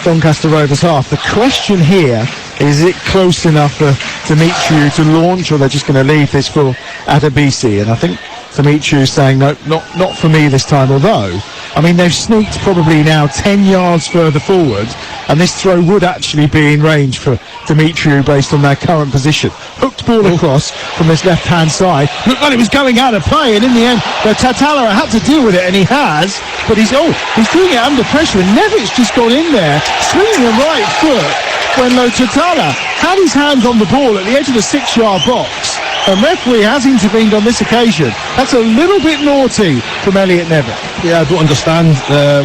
Doncaster Rovers half. The question here is it close enough for Dimitri to launch, or they're just going to leave this for Adebisi? And I think Dimitri is saying no, not for me this time, although I mean they've sneaked probably now 10 yards further forward, and this throw would actually be in range for Dimitri based on their current position. Hooked ball across from this left hand side, looked like it was going out of play, and in the end Tatala had to deal with it, and he has, but he's doing it under pressure, and Nevitt's just gone in there swinging the right foot when Tatala had his hands on the ball at the edge of the 6-yard box, And referee has intervened on this occasion. That's a little bit naughty from Elliot Nevitt. Yeah, I don't understand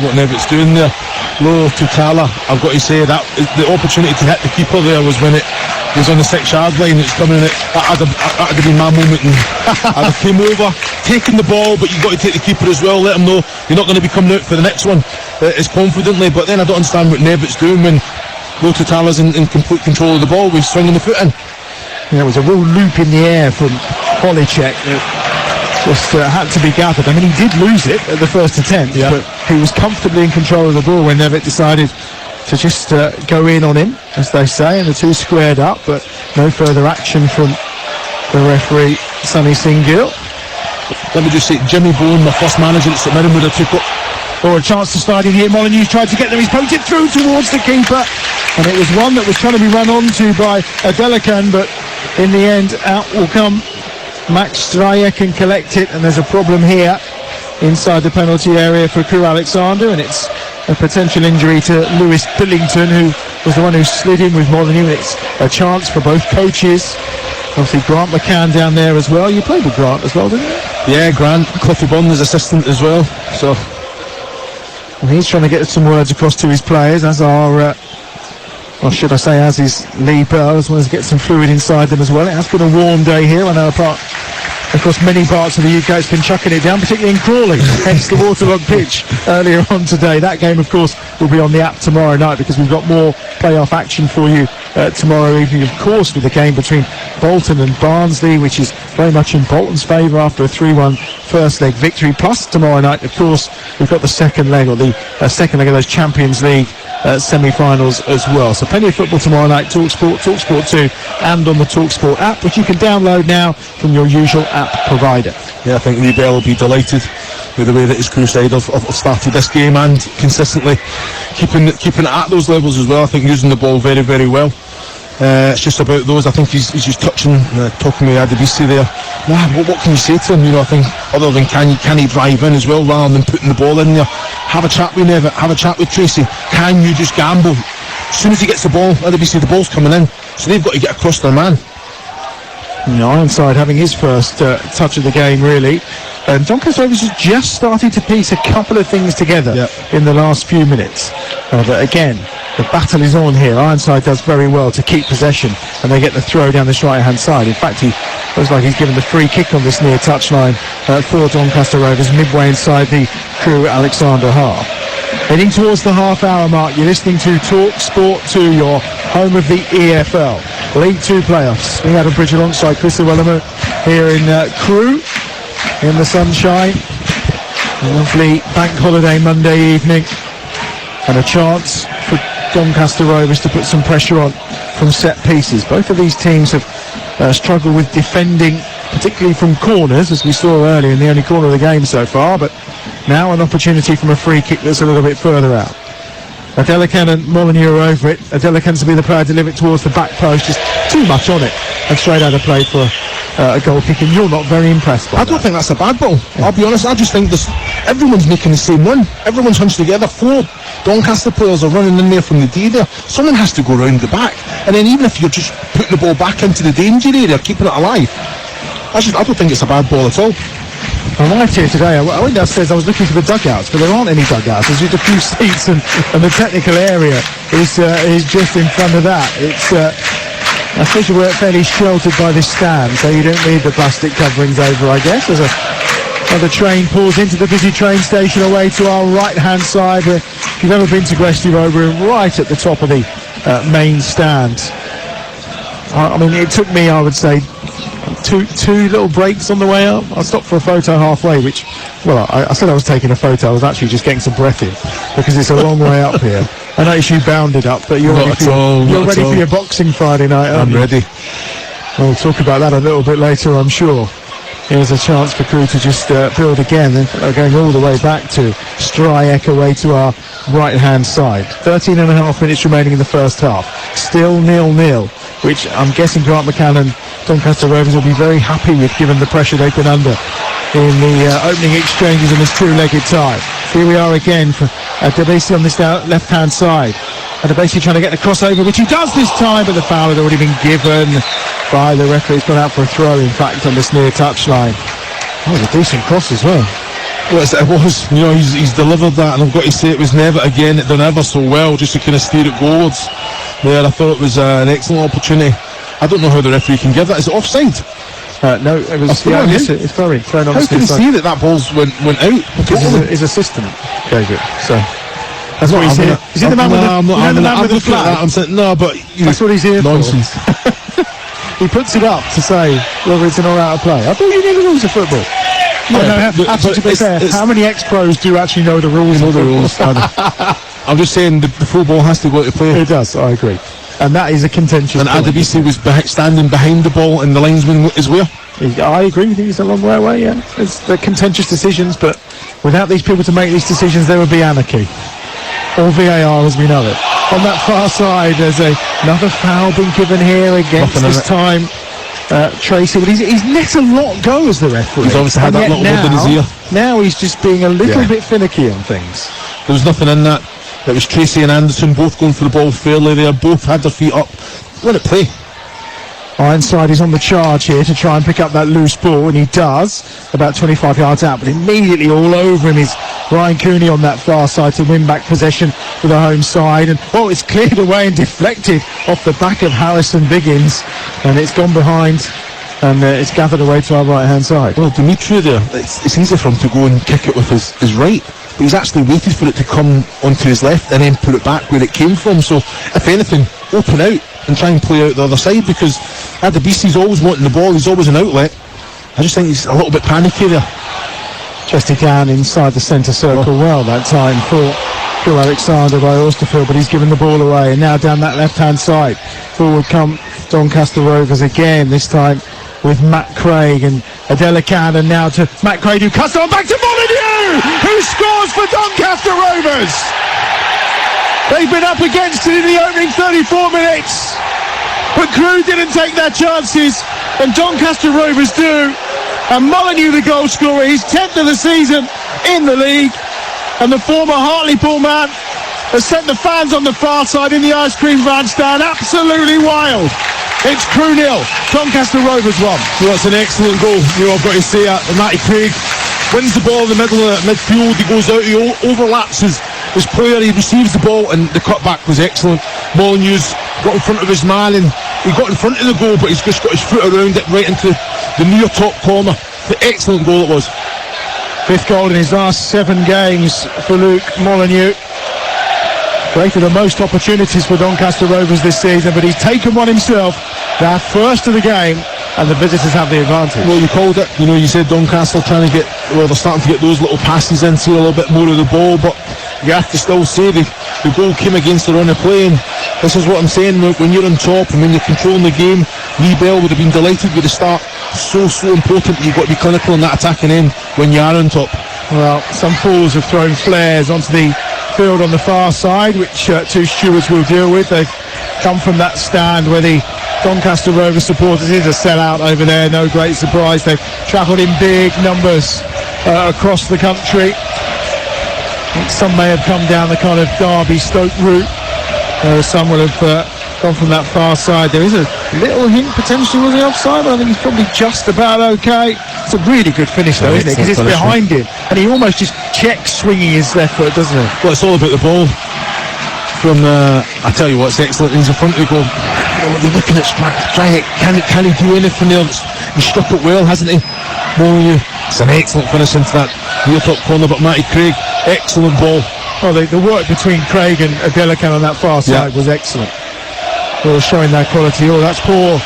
what Nevitt's doing there. Low to Tala, I've got to say that the opportunity to hit the keeper there was when it was on the 6-yard line. It's coming in. That'd have been my moment, and I'd have came over, taken the ball, but you've got to take the keeper as well. Let him know you're not going to be coming out for the next one as confidently. But then I don't understand what Nevitt's doing when Low to Tala's in complete control of the ball with swinging the foot in. There was a real loop in the air from Holicek that just had to be gathered. I mean, he did lose it at the first attempt, but he was comfortably in control of the ball when Nevitt decided to just go in on him, as they say, and the two squared up, but no further action from the referee, Sonny Singill. Let me just say, Jimmy Bowen, my first manager at St Mirren, would have took up. Or a chance to slide in here. Molyneux's tried to get there. He's poked it through towards the keeper, and it was one that was trying to be run onto by Adelakan, but in the end, out will come Max Strajek and collect it, and there's a problem here inside the penalty area for Crew Alexandra, and it's a potential injury to Lewis Billington, who was the one who slid in with Molyneux. It's a chance for both coaches. Obviously Grant McCann down there as well. You played with Grant as well, didn't you? Yeah, Grant, Cliffy Bond's assistant as well. So and he's trying to get some words across to his players, as are or should I say, as is Lee Pearl, as well as get some fluid inside them as well. It has been a warm day here. I know across many parts of the UK it's been chucking it down, particularly in Crawley, hence the waterlogged pitch earlier on today. That game, of course, will be on the app tomorrow night, because we've got more playoff action for you tomorrow evening, of course, with the game between Bolton and Barnsley, which is very much in Bolton's favour after a 3-1 first leg victory. Plus tomorrow night, of course, we've got the second leg, or the second leg of those Champions League semi-finals as well. So plenty of football tomorrow night, TalkSport, TalkSport 2, and on the TalkSport app, which you can download now from your usual app provider. yeah, I think Lee Bell will be delighted with the way that his crew side have started this game, and consistently keeping it at those levels as well. I think using the ball very, very well. It's just about those. I think he's just touching, talking with Adebisi there. What can you say to him? You know, I think other than can he drive in as well, rather than putting the ball in there. Have a chat with Nevitt, have a chat with Tracy. Can you just gamble? As soon as he gets the ball, Adebisi, the ball's coming in, so they've got to get across their man. Ironside having his first touch of the game, really. And Doncaster Rovers has just started to piece a couple of things together in the last few minutes. But again, the battle is on here. Ironside does very well to keep possession, and they get the throw down this right-hand side. In fact, he looks like he's given the free kick on this near touchline for Doncaster Rovers, midway inside the Crew Alexandra half. Heading towards the half-hour mark, you're listening to Talk Sport 2, your home of the EFL. League 2 playoffs. We had a bridge alongside Chris Llewellyn here in Crewe, in the sunshine. A lovely bank holiday Monday evening, and a chance for Doncaster Rovers to put some pressure on from set pieces. Both of these teams have struggled with defending, particularly from corners, as we saw earlier in the only corner of the game so far, but now an opportunity from a free kick that's a little bit further out. Adelakan and Molyneux are over it. Adelakan's to be the player to deliver it towards the back post, just too much on it, and straight out of play for a goal kick, and you're not very impressed by that. I don't think that's a bad ball. I'll be honest, I just think everyone's making the same run. Everyone's hunched together. 4 Doncaster players are running in there from the D there. Someone has to go round the back, and then even if you're just putting the ball back into the danger area, keeping it alive, I don't think it's a bad ball at all. I arrived here today. I went downstairs. I was looking for the dugouts, but there aren't any dugouts. There's just a few seats, and the technical area is just in front of that. It's I suppose we're fairly sheltered by this stand, so you don't need the plastic coverings over, I guess. There's another train pulls into the busy train station away to our right-hand side. If you've ever been to Gresty Road, we're right at the top of the main stand. I mean, it took me, I would say, two little breaks on the way up. I stopped for a photo halfway, which, well, I said I was taking a photo. I was actually just getting some breath in, because it's a long way up here. I noticed you bounded up, but you're ready for your boxing Friday night, aren't you? I'm ready. We'll talk about that a little bit later, I'm sure. Here's a chance for Crew to just build again. They're going all the way back to Strajek away to our right-hand side. 13.5 minutes remaining in the first half. Still 0-0, which I'm guessing Grant McCann and Doncaster Rovers will be very happy with, given the pressure they've been under in the opening exchanges in this two-legged tie. Here we are again for Adebisi on this left-hand side. Adebisi trying to get the crossover, which he does this time, but the foul had already been given. by the referee. It's gone out for a throw, in fact, on this near touchline. Oh, it was a decent cross as well. Well, it was, you know, he's delivered that, and I've got to say it was never again, it done ever so well, just to kind of steer it goalwards there. I thought it was an excellent opportunity. I don't know how the referee can give that. Is it offside? No, it was. Yeah, it's very thrown on. How can he see that ball's went out? His assistant gave it. So that's what he's here. Is he the man with the flag? I'm saying no, but that's what he's here nonsense. for. He puts it up to say whether it's an or out of play. I thought you knew the rules of football. Yeah, to be fair, how many ex-pros do actually know the rules? I'm just saying the football has to go to play. It does. I agree. And that is a contentious. And Adebisi was standing behind the ball, and the linesman is where? I agree with you. He's a long way away. Yeah, it's the contentious decisions, but without these people to make these decisions, there would be anarchy. Or VAR as we know it. On that far side, there's another foul being given here against this time Tracy. But he's let a lot go as the referee. He's obviously had that little word in his ear. Now he's just being a little bit finicky on things. There was nothing in that. It was Tracy and Anderson both going for the ball fairly there. Both had their feet up. Let it play. Ironside is on the charge here to try and pick up that loose ball, and he does, about 25 yards out, but immediately all over him is Ryan Cooney on that far side to win back possession for the home side, and it's cleared away and deflected off the back of Harrison Biggins, and it's gone behind, and it's gathered away to our right hand side. Well, Dimitri there, it's easy for him to go and kick it with his right, but he's actually waited for it to come onto his left and then put it back where it came from. So if anything, open out and try and play out the other side, because Adebisi's always wanting the ball, he's always an outlet. I just think he's a little bit panicky there. Chested down inside the centre circle well that time for Alexandra by Austerfield, but he's given the ball away, and now down that left hand side forward come Doncaster Rovers again, this time with Matt Craig and Adelacan, and now to Matt Craig, who cuts on back to Molyneux, who scores for Doncaster Rovers. They've been up against it in the opening 34 minutes, but Crewe didn't take their chances, and Doncaster Rovers do. And Molyneux, the goal scorer, he's 10th of the season in the league, and the former Hartlepool man has sent the fans on the far side in the ice cream van stand absolutely wild. It's Crewe 0, Doncaster Rovers 1. Well, that's an excellent goal. You know, I've got to say that. Matty Craig wins the ball in the middle of midfield. He goes out, he overlaps his player, he receives the ball, and the cutback was excellent. Molyneux's got in front of his man, and he got in front of the goal, but he's just got his foot around it right into the near top corner. The excellent goal it was. 5th goal in his last 7 games for Luke Molyneux. Created the most opportunities for Doncaster Rovers this season, but he's taken one himself. Their first of the game, and the visitors have the advantage. Well, you called it. You know, you said Doncaster trying to get, they're starting to get those little passes in, see a little bit more of the ball, but you have to still say the goal came against the run of play, and this is what I'm saying, when you're on top and when you're controlling the game, Lee Bell would have been delighted with the start. So important, you've got to be clinical in that attacking end when you are on top. Well, some fools have thrown flares onto the field on the far side, which 2 stewards will deal with. They've come from that stand where the Doncaster Rovers supporters is a sellout over there, no great surprise. They've travelled in big numbers across the country. Some may have come down the kind of Derby-Stoke route. Some will have gone from that far side. There is a little hint potentially was he offside, but I think he's probably just about okay. It's a really good finish though, isn't it? Because it's behind him, and he almost just checks swinging his left foot, doesn't he? Well, it's all about the ball. From I tell you what, it's excellent. He's in front of the goal. They're looking at trying it. Can he do anything else? He struck it well, hasn't he? It's an excellent finish into that near top corner, but Matty Craig, excellent ball. Oh, the work between Craig and Adelacan on that far side was excellent. Well, showing that quality. Oh, that's poor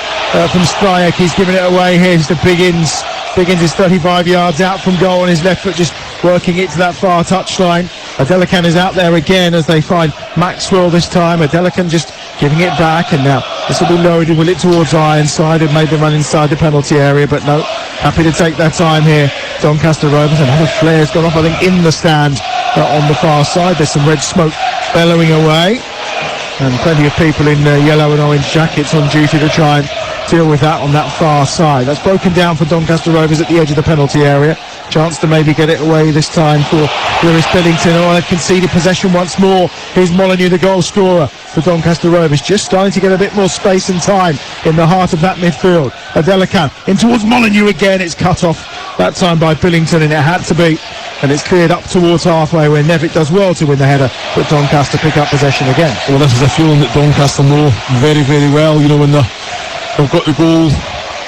from Stryek. He's giving it away. Here's to Biggins. Biggins is 35 yards out from goal, and his left foot just working it to that far touchline. Adelacan is out there again as they find Maxwell this time. Adelacan just giving it back, and now this will be loaded. Will it towards Ironside, who made the run inside the penalty area, but no, happy to take their time here. Doncaster Rovers, another flare's gone off, I think, in the stand on the far side. There's some red smoke bellowing away, and plenty of people in yellow and orange jackets on duty to try and deal with that on that far side. That's broken down for Doncaster Rovers at the edge of the penalty area. Chance to maybe get it away this time for Lewis Billington. Oh, they've conceded possession once more. Here's Molyneux, the goal scorer for Doncaster Rovers, just starting to get a bit more space and time in the heart of that midfield. Adelakan in towards Molyneux again. It's cut off that time by Billington, and it had to be. And it's cleared up towards halfway, where Nevitt does well to win the header, but Doncaster pick up possession again. Well, this is a feeling that Doncaster know very, very well. You know, when they've got the goal,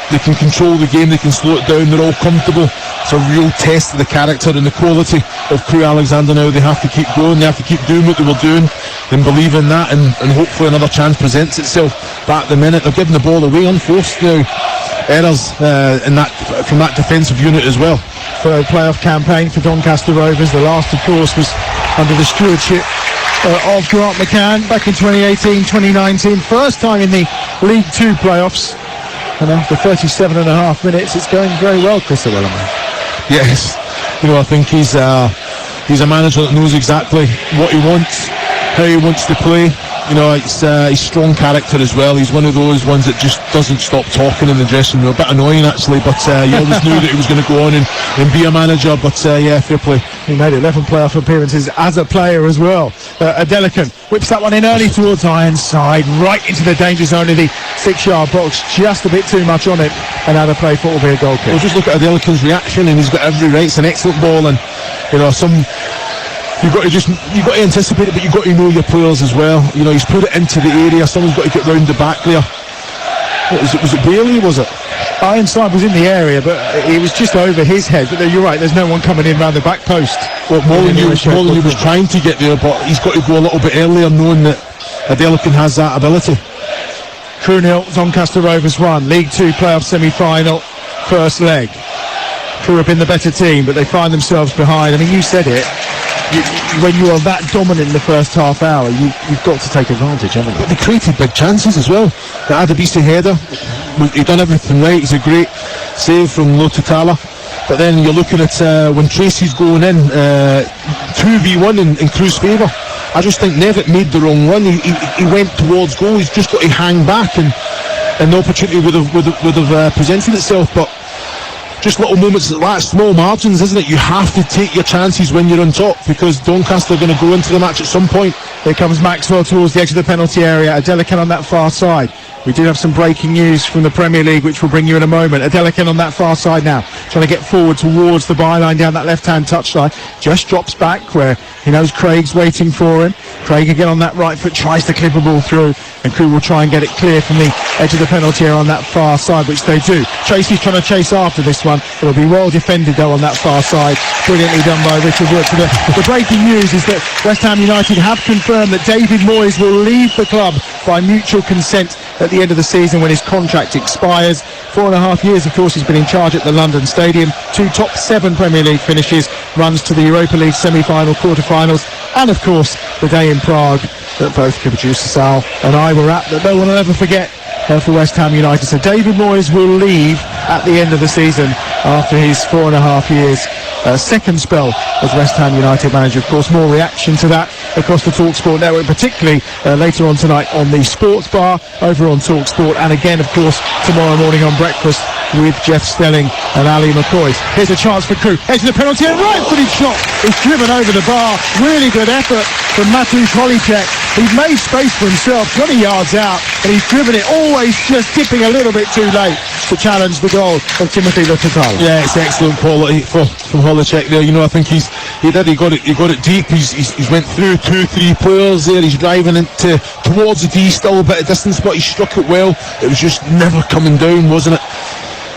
they can control the game, they can slow it down, they're all comfortable. It's a real test of the character and the quality of Crewe Alexandra now. They have to keep going, they have to keep doing what they were doing, and believe in that, and hopefully another chance presents itself. But at the minute, they're giving the ball away unforced now. Errors from that defensive unit as well. Third playoff campaign for Doncaster Rovers. The last, of course, was under the stewardship of Grant McCann back in 2018-2019. First time in the League Two playoffs. And after 37.5 minutes, it's going very well, Chris Llewellyn. Yes, you know, I think he's a manager that knows exactly what he wants, how he wants to play. You know, he's strong character as well. He's one of those ones that just doesn't stop talking in the dressing room. A bit annoying actually, but you always knew that he was going to go on and be a manager. But yeah, fair play. He made 11 playoff appearances as a player as well. Adelakan whips that one in early towards Ironside, right into the danger zone of the 6-yard box. Just a bit too much on it, and out of play for it will be a goal kick. Well, just look at Adelakan's reaction, and he's got every right. It's an excellent ball, and you know, you've got to anticipate it, but you've got to know your players as well. You know, he's put it into the area. Someone's got to get round the back there. Was it Bailey? Was it? Ironside was in the area, but it was just over his head. But you're right, there's no one coming in round the back post. Well, Molyneux was trying to get there, but he's got to go a little bit earlier, knowing that Adelakan has that ability. Crewe 0, Doncaster Rovers 1. League Two playoff semi-final, first leg. Crewe have been the better team, but they find themselves behind. I mean, you said it. When you are that dominant in the first half hour, you've got to take advantage, haven't you? But they created big chances as well. The Adebisi header, he done everything right. He's a great save from Lotutala. But then you're looking at when Tracy's going in, 2v1 in Crewe's favour. I just think Nevitt made the wrong run. He went towards goal. He's just got to hang back, and the opportunity would have presented itself. But just little moments like that, small margins, isn't it? You have to take your chances when you're on top, because Doncaster are going to go into the match at some point. Here comes Maxwell towards the edge of the penalty area. Adelakan on that far side. We do have some breaking news from the Premier League, which we'll bring you in a moment. Adelakan on that far side now, trying to get forward towards the byline down that left-hand touchline. Just drops back where he knows Craig's waiting for him. Craig again on that right foot, tries to clip a ball through, and Crewe will try and get it clear from the edge of the penalty area on that far side, which they do. Tracy's trying to chase after this one. It'll be well defended though on that far side. Brilliantly done by Richard Wood. The breaking news is that West Ham United have confirmed that David Moyes will leave the club by mutual consent at the end of the season when his contract expires. 4.5 years, of course, he's been in charge at the London Stadium. 2 top 7 Premier League finishes, runs to the Europa League semi-final, quarter-finals, and of course the day in Prague that both producer Sal and I were at, that no one will ever forget for West Ham United. So David Moyes will leave at the end of the season after his 4.5 years. Second spell as West Ham United manager. Of course, more reaction to that across the TalkSport network, particularly later on tonight on the Sports Bar over on TalkSport, and again, of course, tomorrow morning on Breakfast with Jeff Stelling and Ali McCoy. Here's a chance for Crewe. Edge of the penalty, and right-footed shot is driven over the bar. Really good effort from Mateusz Holicek. He's made space for himself, 20 yards out, and he's driven it, always just tipping a little bit too late to challenge the goal of Timothy Lotutala. Yeah, it's excellent quality from Holicek there. You know, I think he got it deep. He's went through 2-3 players there. He's driving into towards the D, still a bit of distance, but he struck it well. It was just never coming down, wasn't it?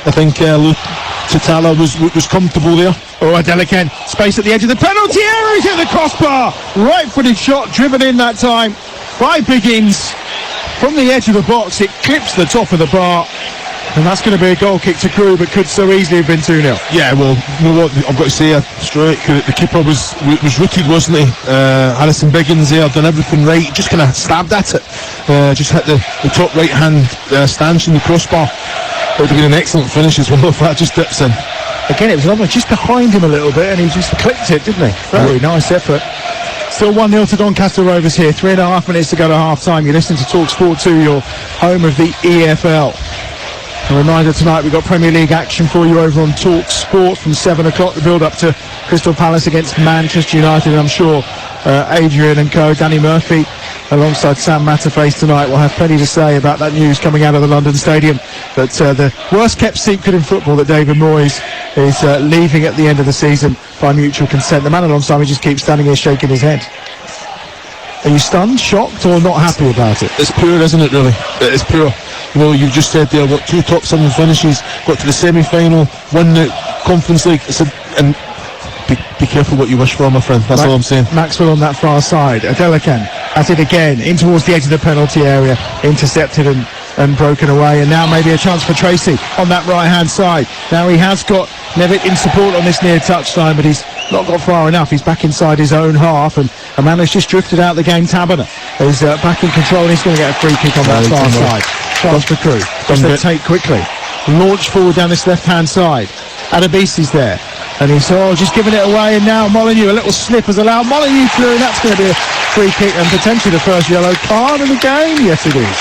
I think Lotutala was comfortable there. Oh, Adelakan, space at the edge of the penalty area. He's hit the crossbar. Right-footed shot, driven in that time by Biggins from the edge of the box. It clips the top of the bar, and that's going to be a goal kick to Crewe, but could so easily have been 2-0. Yeah, well, you know what, I've got to say, straight, the keeper was rooted, wasn't he? Harrison Biggins there, done everything right, just kind of stabbed at it, just hit the top right hand stanchion, the crossbar. It would have been an excellent finish as well if that just dips in. Again, it was almost just behind him a little bit, and he just clipped it, didn't he? Very nice effort. Still 1-0 to Doncaster Rovers here. 3.5 minutes to go to half time. You're listening to TalkSport 2, your home of the EFL. A reminder tonight we've got Premier League action for you over on Talk Sport from 7 o'clock, the build up to Crystal Palace against Manchester United. And I'm sure Adrian and co, Danny Murphy alongside Sam Matterface tonight will have plenty to say about that news coming out of the London Stadium, that the worst kept secret in football, that David Moyes is leaving at the end of the season by mutual consent. The man alongside me just keeps standing here shaking his head. Are you stunned, shocked, or not happy about it? It's poor, isn't it, really? It's poor. You know, you've just said there, what, 2 top 7 finishes, got to the semi-final, won the Conference League. And be careful what you wish for, my friend. That's all I'm saying. Maxwell on that far side. Adelakan at it again, in towards the edge of the penalty area, intercepted and broken away. And now maybe a chance for Tracy on that right-hand side. Now he has got Nevitt in support on this near touchline, but he's not got far enough. He's back inside his own half, and a man has just drifted out the game. Taberner is back in control, and he's going to get a free kick on that far side. Chance for Crew. Just to take quickly. Launch forward down this left-hand side. Adebisi's there. And he's just giving it away, and now Molineux, a little slip has allowed Molineux through, and that's going to be a free kick and potentially the first yellow card of the game. Yes, it is.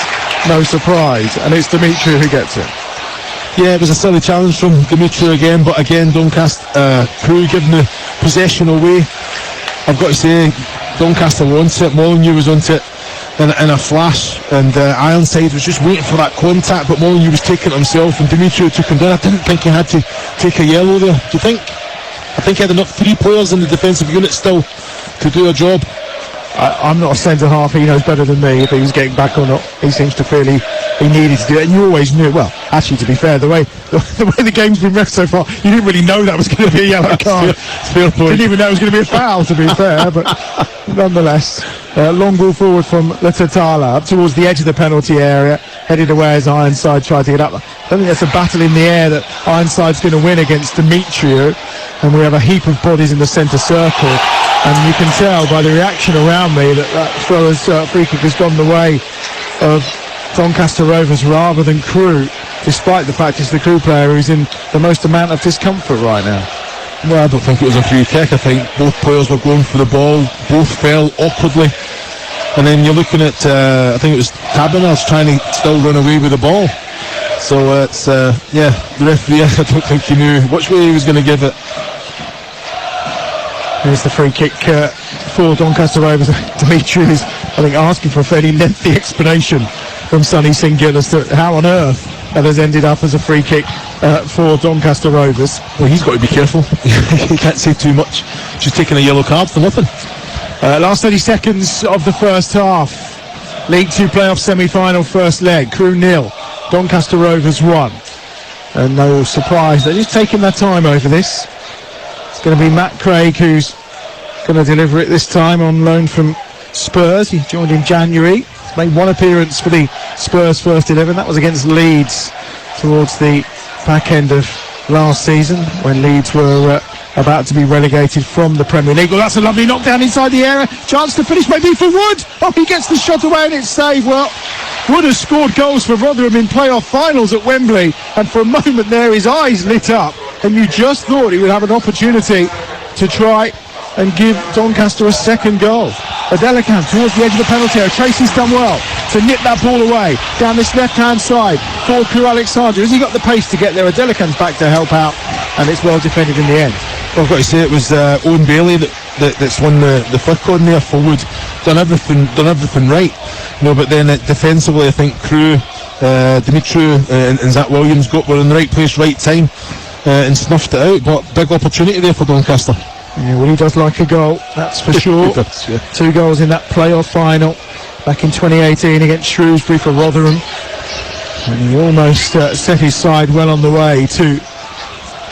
No surprise, and it's Dimitri who gets it. Yeah, it was a silly challenge from Dimitri again, but again, Doncaster Crew giving the possession away. I've got to say, Doncaster were onto it, Molineux was onto it in a flash, and Ironside was just waiting for that contact, but Molineux was taking it himself, and Dimitri took him down. I didn't think he had to take a yellow there. Do you think? I think he had enough 3 players in the defensive unit still to do a job. I'm not a centre half, he knows better than me if he was getting back or not. He seems to feel he needed to do it, and you always knew. Well, actually, to be fair, the way the game's been ref so far, you didn't really know that was going to be a yellow card. Didn't even know it was going to be a foul, to be fair, but nonetheless. Long ball forward from Letatala up towards the edge of the penalty area, headed away as Ironside tried to get up. I don't think that's a battle in the air that Ironside's going to win against Demetriou, and we have a heap of bodies in the centre circle, and you can tell by the reaction around me that thrower's free kick has gone the way of Doncaster Rovers rather than Crew, despite the fact it's the Crew player who's in the most amount of discomfort right now. Well, I don't think it was a free kick. I think both players were going for the ball, both fell awkwardly, and then you're looking at I think it was Taberner's trying to still run away with the ball. So it's the referee, I don't think he knew which way he was going to give it. Here's the free kick for Doncaster Rovers. Dimitri is, I think, asking for a fairly lengthy explanation from Sonny Singular as to how on earth that has ended up as a free kick for Doncaster Rovers. Well, he's got to be careful. He can't say too much. Just taking a yellow card for nothing. Last 30 seconds of the first half. League 2 playoff semi-final first leg. Crew 0, Doncaster Rovers 1. And no surprise, they're just taking their time over this. It's going to be Matt Craig who's going to deliver it this time on loan from Spurs. He joined in January. He's made 1 appearance for the Spurs first 11. That was against Leeds towards the back end of last season when Leeds were about to be relegated from the Premier League. Well, that's a lovely knockdown inside the area. Chance to finish maybe for Wood. Oh, he gets the shot away and it's saved. Well, Wood has scored goals for Rotherham in playoff finals at Wembley, and for a moment there his eyes lit up and you just thought he would have an opportunity to try and give Doncaster a second goal. Adelakan towards the edge of the penalty area. Tracy's done well to nip that ball away down this left-hand side for Crew Alexandra. Has he got the pace to get there? Adelakan's back to help out, and it's well defended in the end. Well, I've got to say it was Owen Bailey that's won the flick on there for Wood. Done everything right. You know, but then defensively, I think Crew, Dimitri and Zach Williams were in the right place, right time, and snuffed it out. But big opportunity there for Doncaster. Yeah, well, he does like a goal, that's for sure. Does, yeah. 2 goals in that playoff final back in 2018 against Shrewsbury for Rotherham. And he almost set his side well on the way to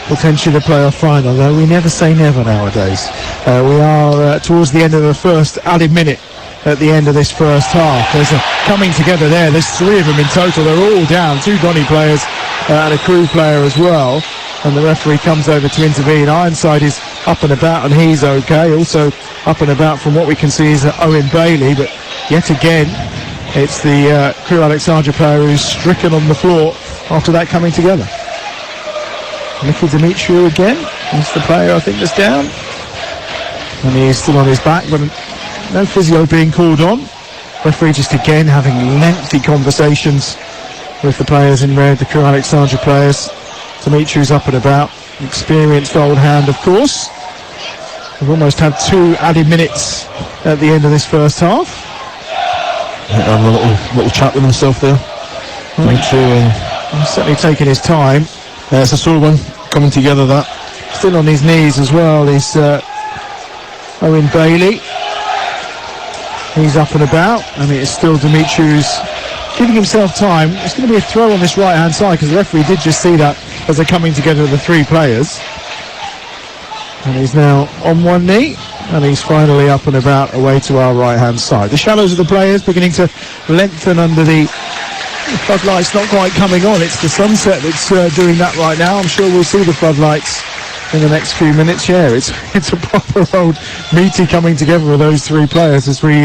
potentially the playoff final, though we never say never nowadays. We are towards the end of the first added minute at the end of this first half. There's a coming together there. There's 3 of them in total. They're all down. 2 Donny players and a Crew player as well. And the referee comes over to intervene. Ironside is up and about and he's okay. Also up and about from what we can see is Owen Bailey, but yet again it's the Crew Alexandra player who's stricken on the floor after that coming together. Nicky Demetriou again. He's the player I think that's down. And he is still on his back, but no physio being called on. Referee just again having lengthy conversations with the players in red, the Crewe Alexandra players. Dimitriou's up and about, experienced old hand, of course. We've almost had 2 added minutes at the end of this first half. Having a little chat with himself there. He's certainly taking his time. It's a sore one coming together, that. Still on his knees as well is Owen Bailey. He's up and about, and it is still Dimitriou's giving himself time. It's going to be a throw on this right hand side because the referee did just see that as they're coming together, the 3 players. And he's now on one knee, and he's finally up and about away to our right hand side. The shadows of the players beginning to lengthen under the floodlights, not quite coming on. It's the sunset that's doing that right now. I'm sure we'll see the floodlights in the next few minutes. Yeah, it's a proper old meaty coming together with those 3 players as we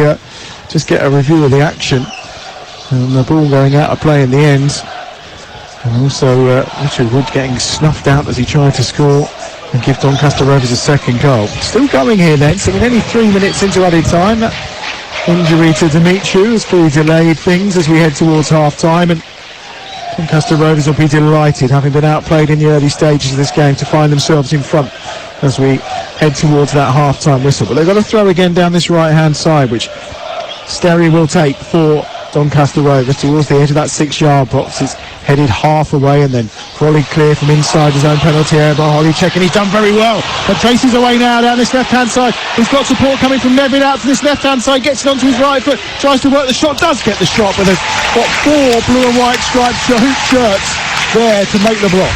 just get a review of the action. And the ball going out of play in the end. And also Richard Wood getting snuffed out as he tried to score and give Doncaster Rovers a second goal. Still going here then, so we're only 3 minutes into added time. That injury to Dimitriou has pretty delayed things as we head towards half time, and Doncaster Rovers will be delighted, having been outplayed in the early stages of this game, to find themselves in front as we head towards that half time whistle. But they've got to throw again down this right hand side, which Sterry will take for Doncaster Rovers towards the edge of that 6-yard box. It's headed half away and then volleyed clear from inside his own penalty area by Holycheck, and he's done very well. And traces away now down this left hand side. He's got support coming from Neville out to this left hand side, gets it onto his right foot, tries to work the shot, does get the shot, but there's got 4 blue and white striped shirts there to make the block.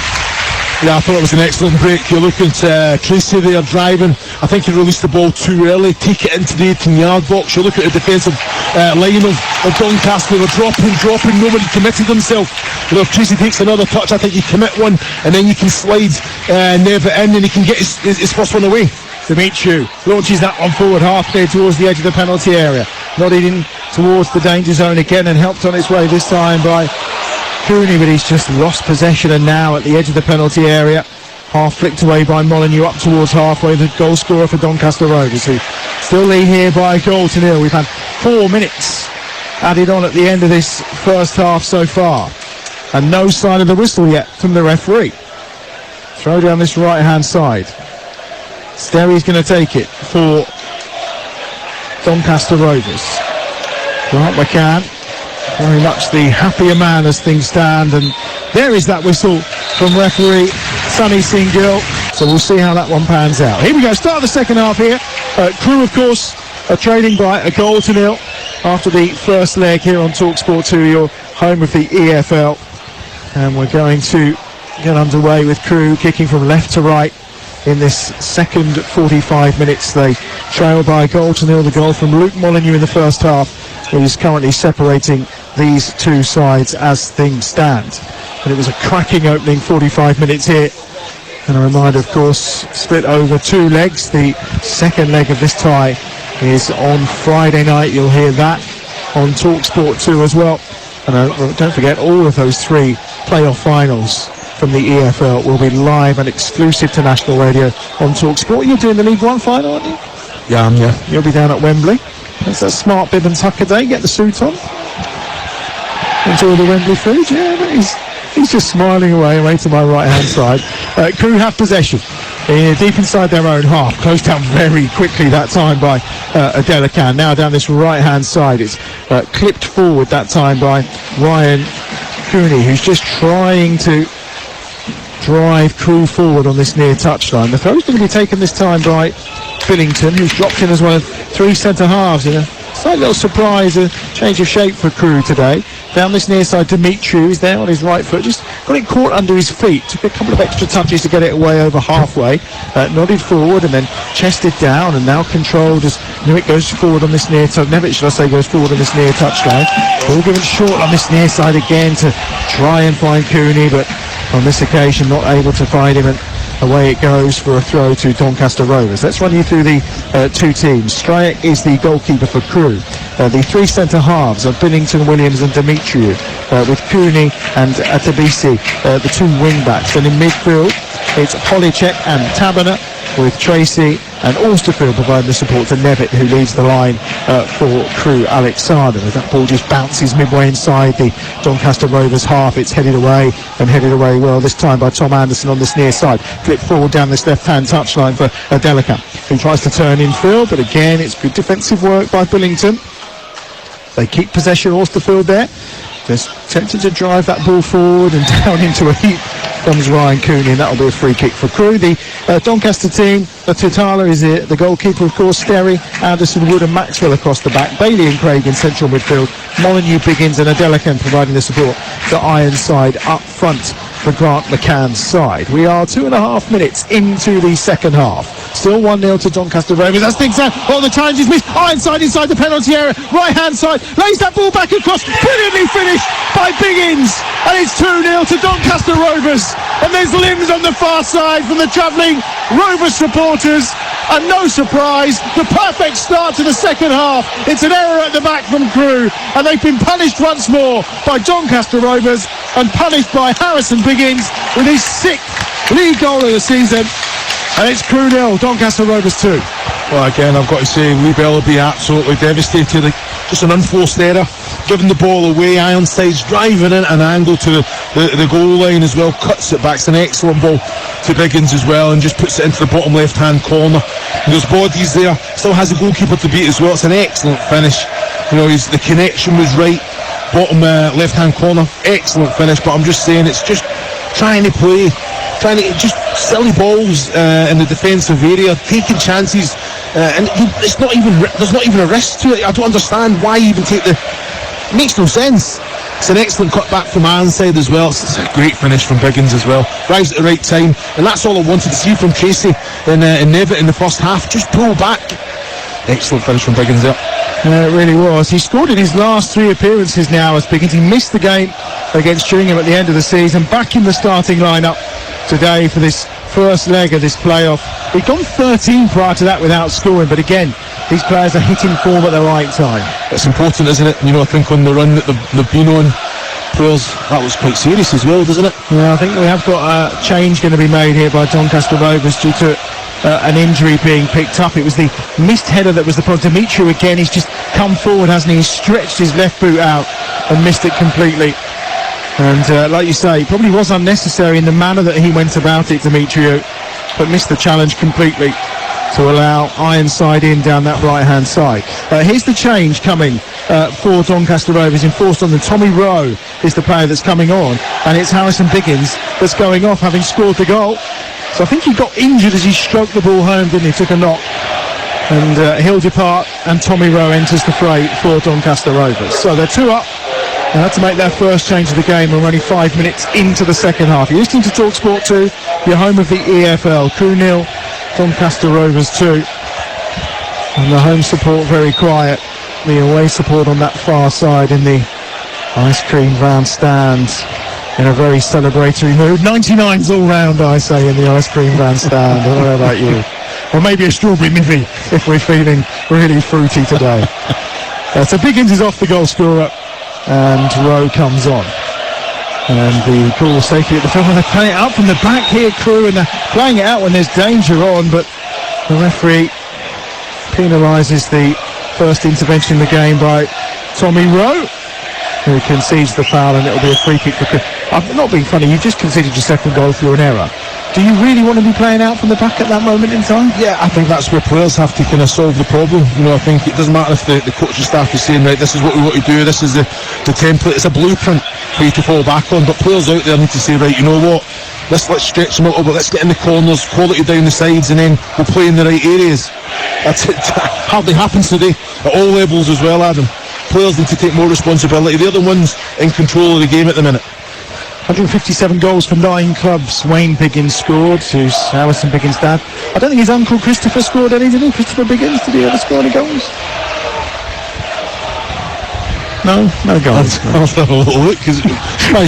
Yeah, I thought it was an excellent break. You look at Tracy there driving. I think he released the ball too early, take it into the 18-yard box. You look at the defensive line of Doncaster. They were dropping, nobody committed themselves. You know, if Tracy takes another touch, I think you commit one, and then you can slide Nevitt in, and he can get his first one away. Dimitriou launches that one forward half clear towards the edge of the penalty area. Nodded in towards the danger zone again and helped on its way this time by Cooney, but he's just lost possession, and now at the edge of the penalty area, half flicked away by Molyneux up towards halfway, the goal scorer for Doncaster Rovers, who still lead here by a goal to nil. We've had 4 minutes added on at the end of this first half so far, and no sign of the whistle yet from the referee. Throw down this right hand side. Sterry's going to take it for Doncaster Rovers. Grant McCann, very much the happier man as things stand, and there is that whistle from referee Sonny Singill. So we'll see how that one pans out. Here we go, start of the second half here. Crewe, of course, are trailing by a goal to nil after the first leg here on TalkSport 2, your home of the EFL. And we're going to get underway with Crewe kicking from left to right in this second 45 minutes. They trail by a goal to nil. The goal from Luke Molyneux in the first half, which is currently separating these 2 sides as things stand. And it was a cracking opening 45 minutes here. And a reminder, of course, split over 2 legs. The second leg of this tie is on Friday night. You'll hear that on TalkSport 2 as well. And don't forget, all of those 3 playoff finals from the EFL will be live and exclusive to national radio on TalkSport. You're doing the League One final, aren't you? Yeah, I'm here. You'll be down at Wembley. It's a smart bib and tucker day. Get the suit on. Enjoy the Wembley food. Yeah, but he's just smiling away to my right hand side. Crewe have possession deep inside their own half. Closed down very quickly that time by Adelacan. Now down this right hand side, it's clipped forward that time by Ryan Cooney, who's just trying to drive Crewe forward on this near touchline. The throw's going to be taken this time by Billington, who's dropped in as one of 3 centre halves in a slight little surprise, a change of shape for Crewe today. Down this near side, Dimitriou is there on his right foot, just got it caught under his feet, took a couple of extra touches to get it away over halfway, nodded forward and then chested down, and now controlled as Nevitt goes forward on this near Nevitt, should I say, goes forward on this near touchline. Ball given short on this near side again to try and find Cooney, but on this occasion not able to find him, and away it goes for a throw to Doncaster Rovers. Let's run you through the 2 teams. Stryek is the goalkeeper for Crewe. The 3 centre halves are Billington, Williams and Dimitriou, with Cooney and Atabisi, the 2 wing backs. And in midfield it's Holycheck and Tabana, with Tracy and Austerfield providing the support to Nevitt, who leads the line for Crewe Alexandra. That ball just bounces midway inside the Doncaster Rovers half. It's headed away well this time by Tom Anderson on this near side. Flip forward down this left-hand touchline for Adelica, who tries to turn in field, but again it's good defensive work by Billington. They keep possession. Austerfield there, just tempted to drive that ball forward, and down into a heap comes Ryan Cooney, and that'll be a free kick for Crewe. The Doncaster team, Tutala is the goalkeeper, of course. Sterry, Anderson, Wood and Maxwell across the back. Bailey and Craig in central midfield. Molyneux, Biggins and Adelican providing the support to Ironside up front for Grant McCann's side. We are 2.5 minutes into the second half. Still 1-0 to Doncaster Rovers. That's things out. Oh, the challenge is missed. Ironside inside the penalty area. Right hand side. Lays that ball back across. Brilliantly finished by Biggins. And it's 2-0 to Doncaster Rovers. And there's limbs on the far side from the travelling Rovers supporters. And no surprise, the perfect start to the second half. It's an error at the back from Crewe, and they've been punished once more by Doncaster Rovers and punished by Harrison Biggins with his 6th league goal of the season. And it's Crewe 0, Doncaster Rovers 2. Well, again, I've got to say, Lee Bell will be absolutely devastated. Just an unforced error, giving the ball away. Ironside's driving in an angle to the goal line as well, cuts it back. It's an excellent ball to Biggins as well, and just puts it into the bottom left-hand corner. And there's bodies there, still has a goalkeeper to beat as well. It's an excellent finish. You know, the connection was right, bottom left-hand corner, excellent finish. But I'm just saying, it's just trying to just silly balls in the defensive area, taking chances, and there's not even a risk to it. I don't understand why you even take it makes no sense. It's an excellent cut back from Ironside as well. It's a great finish from Biggins as well. Arrives at the right time, and that's all I wanted to see from Tracy in Nevitt in the first half. Just pull back. Excellent finish from Biggins there. Yeah, it really was. He scored in his last 3 appearances now as Biggins. He missed the game against Stringham at the end of the season. Back in the starting lineup today for this first leg of this playoff. He'd gone 13 prior to that without scoring, but again, these players are hitting form at the right time. It's important, isn't it? You know, I think on the run that they've been on, players, that was quite serious as well, doesn't it? Yeah, I think we have got a change going to be made here by Doncaster Rovers due to an injury being picked up. It was the missed header that was the problem. Demetriou again, he's just come forward, hasn't he? He's stretched his left boot out and missed it completely. And like you say, it probably was unnecessary in the manner that he went about it, Demetriou, but missed the challenge completely to allow Ironside in down that right-hand side. Here's the change coming for Doncaster Rovers, enforced on them. Tommy Rowe is the player that's coming on, and it's Harrison Biggins that's going off, having scored the goal. So I think he got injured as he stroked the ball home, didn't he? Took a knock. And he'll depart, and Tommy Rowe enters the fray for Doncaster Rovers. So they're 2 up. They had to make their first change of the game. We're only 5 minutes into the second half. You're listening to TalkSport 2, your home of the EFL. Crewe 0, Doncaster Rovers 2. And the home support very quiet. The away support on that far side in the ice cream van stands in a very celebratory mood. 99s all round, I say, in the ice cream van stand. I don't know about you. Or maybe a strawberry miffy if we're feeling really fruity today. So Biggins is off, the goal scorer, and Rowe comes on. And the ball safely at the field. They're playing it out from the back here, Crewe, and they're playing it out when there's danger on, but the referee penalises the first intervention in the game by Tommy Rowe, who concedes the foul, and it'll be a free kick for Crewe. I'm not being funny, you just conceded your second goal through an error. Do you really want to be playing out from the back at that moment in time? Yeah, I think that's where players have to kind of solve the problem. You know, I think it doesn't matter if the coaching staff is saying, right, this is what we want to do, this is the template, it's a blueprint for you to fall back on, but players out there need to say, right, you know what, let's stretch them out a bit, let's get in the corners, quality down the sides, and then we'll play in the right areas. That's it. Hardly happens today, at all levels as well, Adam. Players need to take more responsibility. They're the ones in control of the game at the minute. 157 goals for 9 clubs. Wayne Biggins scored, who's Harrison Biggins' dad. I don't think his uncle Christopher scored any, did he? Christopher Biggins, did he ever score any goals? No goals. I'll have a little look, because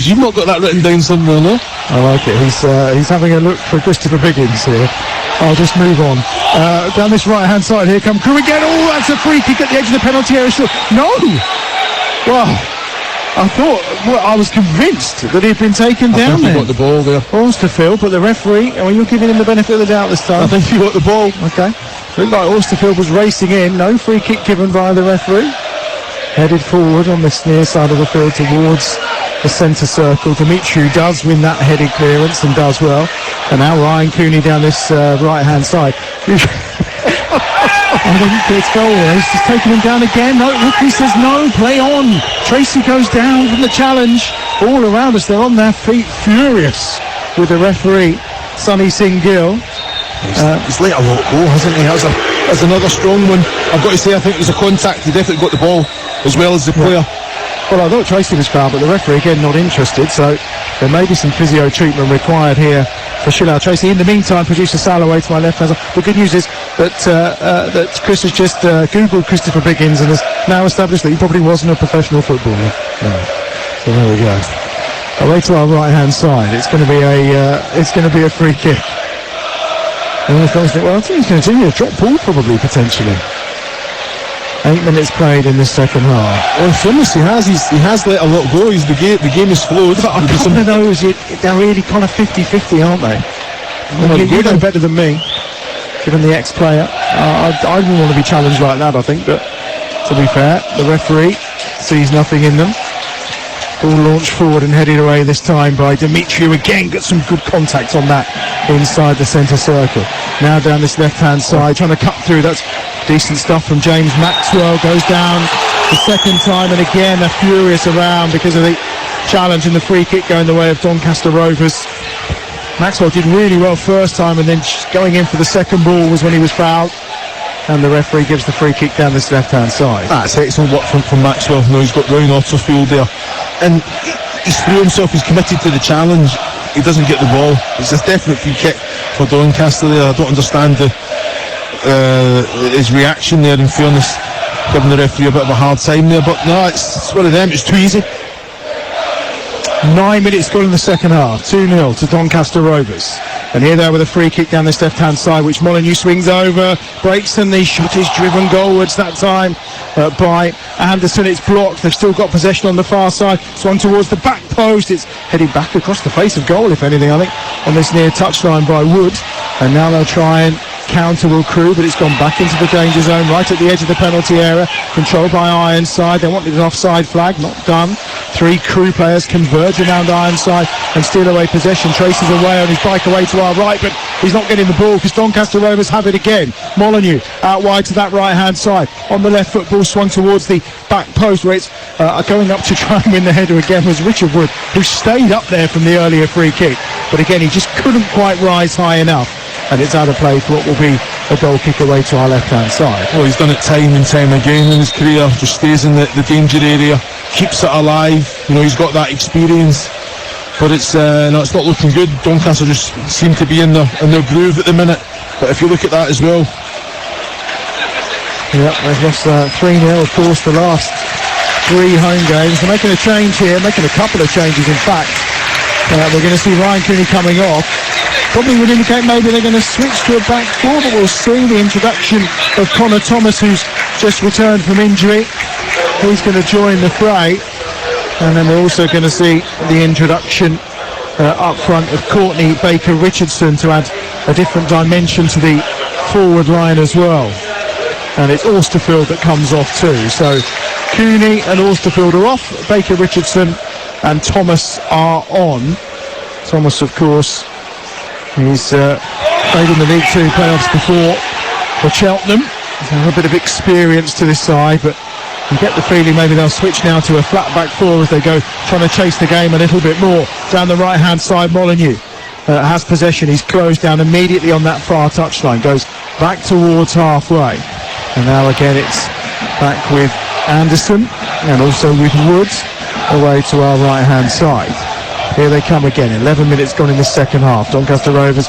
you've not got that written down somewhere, no? I like it. He's having a look for Christopher Biggins here. I'll just move on. Down this right-hand side, here come Crewe again. Oh, that's a free kick at the edge of the penalty area. No! Wow. I was convinced that he'd been taken down He there. got the ball there. Austerfield, but the referee, you're giving him the benefit of the doubt this time. I think he got the ball. Okay. Looked like Austerfield was racing in. No free kick given by the referee. Headed forward on this near side of the field towards the centre circle. Dimitri does win that headed clearance and does well. And now Ryan Cooney down this right-hand side. I think it's goal. He's just taking him down again. No, Ricky says no, play on. Tracy goes down from the challenge. All around us, they're on their feet, furious with the referee, Sonny Singh Gill. He's let a lot go, hasn't he? That's another strong one. I've got to say, I think it was a contact. He definitely got the ball as well as the player. Well, I thought Tracy was fouled, but the referee again not interested, so there may be some physio treatment required here for Shilal Tracy. In the meantime, producer Salaway to my left hand. The good news is that Chris has just Googled Christopher Biggins and has now established that he probably wasn't a professional footballer. No. So there we go. Away to our right hand side. It's going to be a free kick. And I think he's going to do a drop ball probably potentially. 8 minutes played in the second half. Well, Thomas, he has let a lot go. The game is flowed. But a couple of those, they're really kind of 50-50, aren't they? You know better than me, given the ex-player. I wouldn't want to be challenged like that, I think, but to be fair, the referee sees nothing in them. Ball launched forward and headed away this time by Dimitri, who again got some good contact on that inside the centre circle. Now down this left-hand side, trying to cut through. That's decent stuff from James Maxwell. Goes down the second time, and again they're furious around because of the challenge and the free kick going the way of Doncaster Rovers. Maxwell did really well first time, and then going in for the second ball was when he was fouled. And the referee gives the free kick down this left-hand side. That's excellent work from Maxwell. No, he's got Ryan Otterfield there. And he's threw himself, he's committed to the challenge. He doesn't get the ball. It's a definite free kick for Doncaster there. I don't understand his reaction there, in fairness, giving the referee a bit of a hard time there. But no, it's one of them, it's too easy. 9 minutes gone in the second half. 2-0 to Doncaster Rovers. And here they are with a free kick down this left-hand side, which Molyneux swings over, breaks, and the shot is driven goalwards that time by Anderson. It's blocked. They've still got possession on the far side. Swung towards the back post. It's headed back across the face of goal, if anything, I think, on this near touchline by Wood. And now they'll try and counter Will Crew, but it's gone back into the danger zone, right at the edge of the penalty area, controlled by Ironside. They wanted an offside flag, not done. 3 Crew players converge around Ironside and steal away possession. Traces away on his bike away to our right, but he's not getting the ball because Doncaster Rovers have it again. Molyneux out wide to that right hand side. On the left foot, ball swung towards the back post, where it's going up to try and win the header again was Richard Wood, who stayed up there from the earlier free kick, but again he just couldn't quite rise high enough. And it's out of play for what will be a goal kick away to our left-hand side. Well, he's done it time and time again in his career. Just stays in the danger area, keeps it alive. You know, he's got that experience. But it's not looking good. Doncaster just seem to be in their groove at the minute. But if you look at that as well. Yep, they've lost 3-0, of course, the last 3 home games. They're making a change here, making a couple of changes, in fact. We're going to see Ryan Cooney coming off. Probably would indicate maybe they're going to switch to a back 4, but we'll see the introduction of Connor Thomas, who's just returned from injury. He's going to join the fray. And then we're also going to see the introduction up front of Courtney Baker-Richardson to add a different dimension to the forward line as well. And it's Austerfield that comes off too. So Cooney and Austerfield are off. Baker-Richardson and Thomas are on. Thomas, of course, he's played in the League 2 playoffs before for Cheltenham. He's got a bit of experience to this side, but you get the feeling maybe they'll switch now to a flat back 4 as they go trying to chase the game a little bit more. Down the right hand side, Molyneux has possession. He's closed down immediately on that far touchline, goes back towards halfway, and now again it's back with Anderson and also with Woods away to our right hand side. Here they come again. 11 minutes gone in the second half. Doncaster Rovers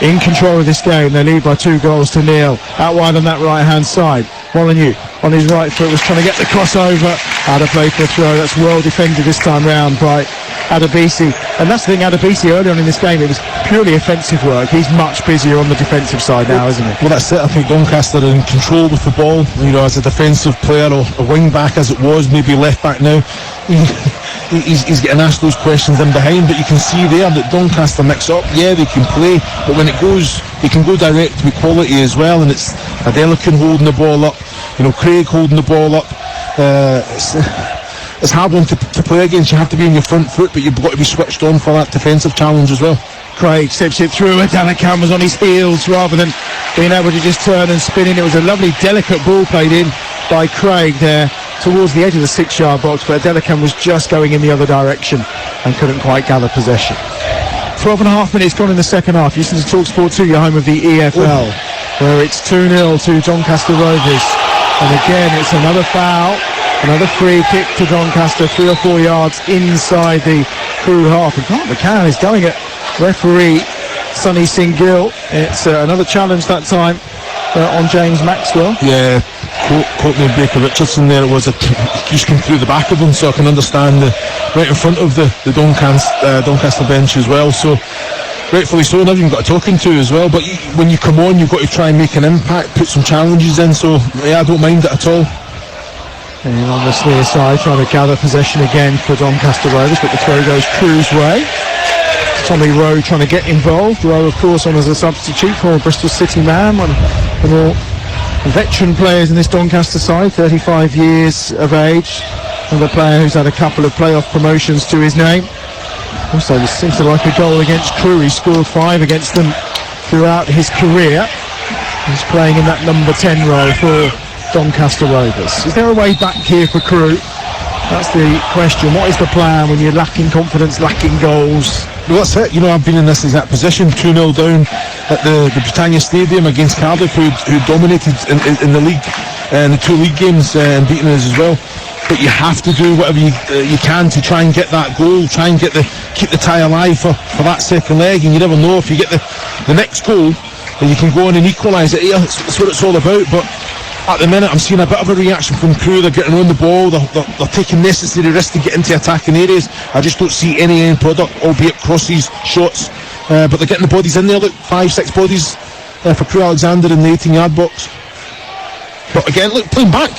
in control of this game. They lead by 2-0. Out wide on that right hand side. Molyneux on his right foot was trying to get the crossover. Out of play for a throw. That's well defended this time round by Adebisi. And that's the thing, Adebisi early on in this game, it was purely offensive work. He's much busier on the defensive side now, isn't he? Well, that's it. I think Doncaster are in control with the ball. You know, as a defensive player or a wing back as it was, maybe left back now. he's getting asked those questions in behind, but you can see there that Doncaster mix up. Yeah, they can play, but when it goes, they can go direct with quality as well, and it's Adelakun holding the ball up, Craig holding the ball up. It's hard one to play against. You have to be on your front foot, but you've got to be switched on for that defensive challenge as well. Craig steps it through, and Dalacan was on his heels rather than being able to just turn and spin in. It was a lovely, delicate ball played in by Craig there towards the edge of the 6-yard box, but Dalacan was just going in the other direction and couldn't quite gather possession. 12 and a half minutes gone in the second half. You listen to TalkSport 2, your home of the EFL, where it's 2-0 to Doncaster Rovers. And again, it's another foul, another free kick to Doncaster, 3 or 4 yards inside the Crewe half. And Grant McCann is going at referee Sonny Singh-Gill. It's another challenge that time on James Maxwell. Yeah, Courtney Baker Richardson there. It was just came through the back of him, so I can understand right in front of the Doncaster bench as well. So rightfully so, and everyone got a talking to as well. But when you come on, you've got to try and make an impact, put some challenges in. So yeah, I don't mind it at all. And on the near side, trying to gather possession again for Doncaster Rovers, but the throw goes Crewe's way. Tommy Rowe trying to get involved. Rowe, of course, on as a substitute for a Bristol City man, one of the more veteran players in this Doncaster side, 35 years of age, and a player who's had a couple of playoff promotions to his name. Also, this seems to like a goal against Crewe. He scored 5 against them throughout his career. He's playing in that number 10 role for Doncaster Rovers. Is there a way back here for Crewe? That's the question. What is the plan when you're lacking confidence, lacking goals? Well, that's it. I've been in this exact position, 2-0 down at the Britannia Stadium against Cardiff, who dominated in the league, and the 2 league games, and beating us as well. But you have to do whatever you can to try and get that goal, try and keep the tie alive for that second leg, and you never know if you get the next goal, then you can go on and equalise it. Yeah, that's what it's all about. But at the minute, I'm seeing a bit of a reaction from Crewe. They're getting on the ball, they're taking necessary risks to get into attacking areas. I just don't see any end product, albeit crosses, shots, but they're getting the bodies in there. Look, 5-6 bodies for Crewe Alexandra in the 18-yard box. But again, look, playing back.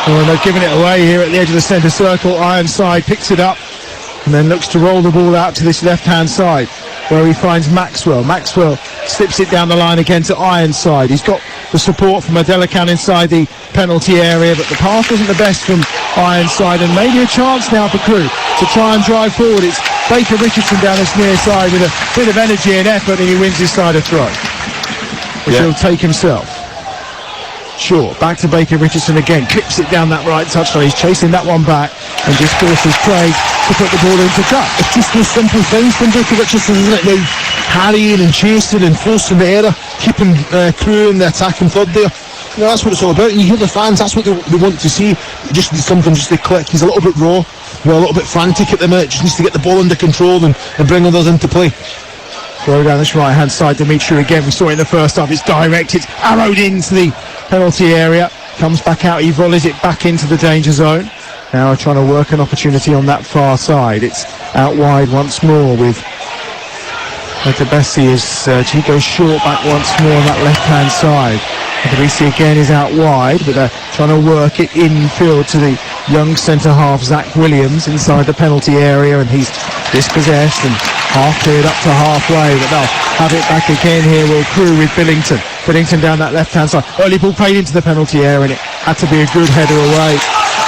Well, they're giving it away here at the edge of the centre circle. Ironside picks it up and then looks to roll the ball out to this left-hand side, where he finds Maxwell. Maxwell slips it down the line again to Ironside. He's got the support from Adelakun inside the penalty area, but the pass wasn't the best from Ironside, and maybe a chance now for Crewe to try and drive forward. It's Baker Richardson down this near side with a bit of energy and effort, and he wins his side a throw, which he'll take himself. Sure, back to Baker Richardson again, clips it down that right touchline. He's chasing that one back and just forces Craig to put the ball into touch. It's just those simple things from Baker Richardson, isn't it? Now, harrying and chasing and forcing the error, keeping Crewe in the attacking third there. That's what it's all about. And you hear the fans, that's what they want to see. Just something just to click. He's a little bit raw, a little bit frantic at the minute. Just needs to get the ball under control and bring others into play. Throw down this right hand side, Dimitri again. We saw it in the first half. It's direct, it's arrowed into the penalty area, comes back out, he volleys it back into the danger zone. Now trying to work an opportunity on that far side. It's out wide once more with Debessi as he goes short back once more on that left hand side. Debessi again is out wide, but they're trying to work it infield to the young centre half Zach Williams inside the penalty area, and he's dispossessed and half cleared up to halfway, but they'll have it back again here. Will Crewe with Billington down that left hand side. Early ball played into the penalty area, and it had to be a good header away,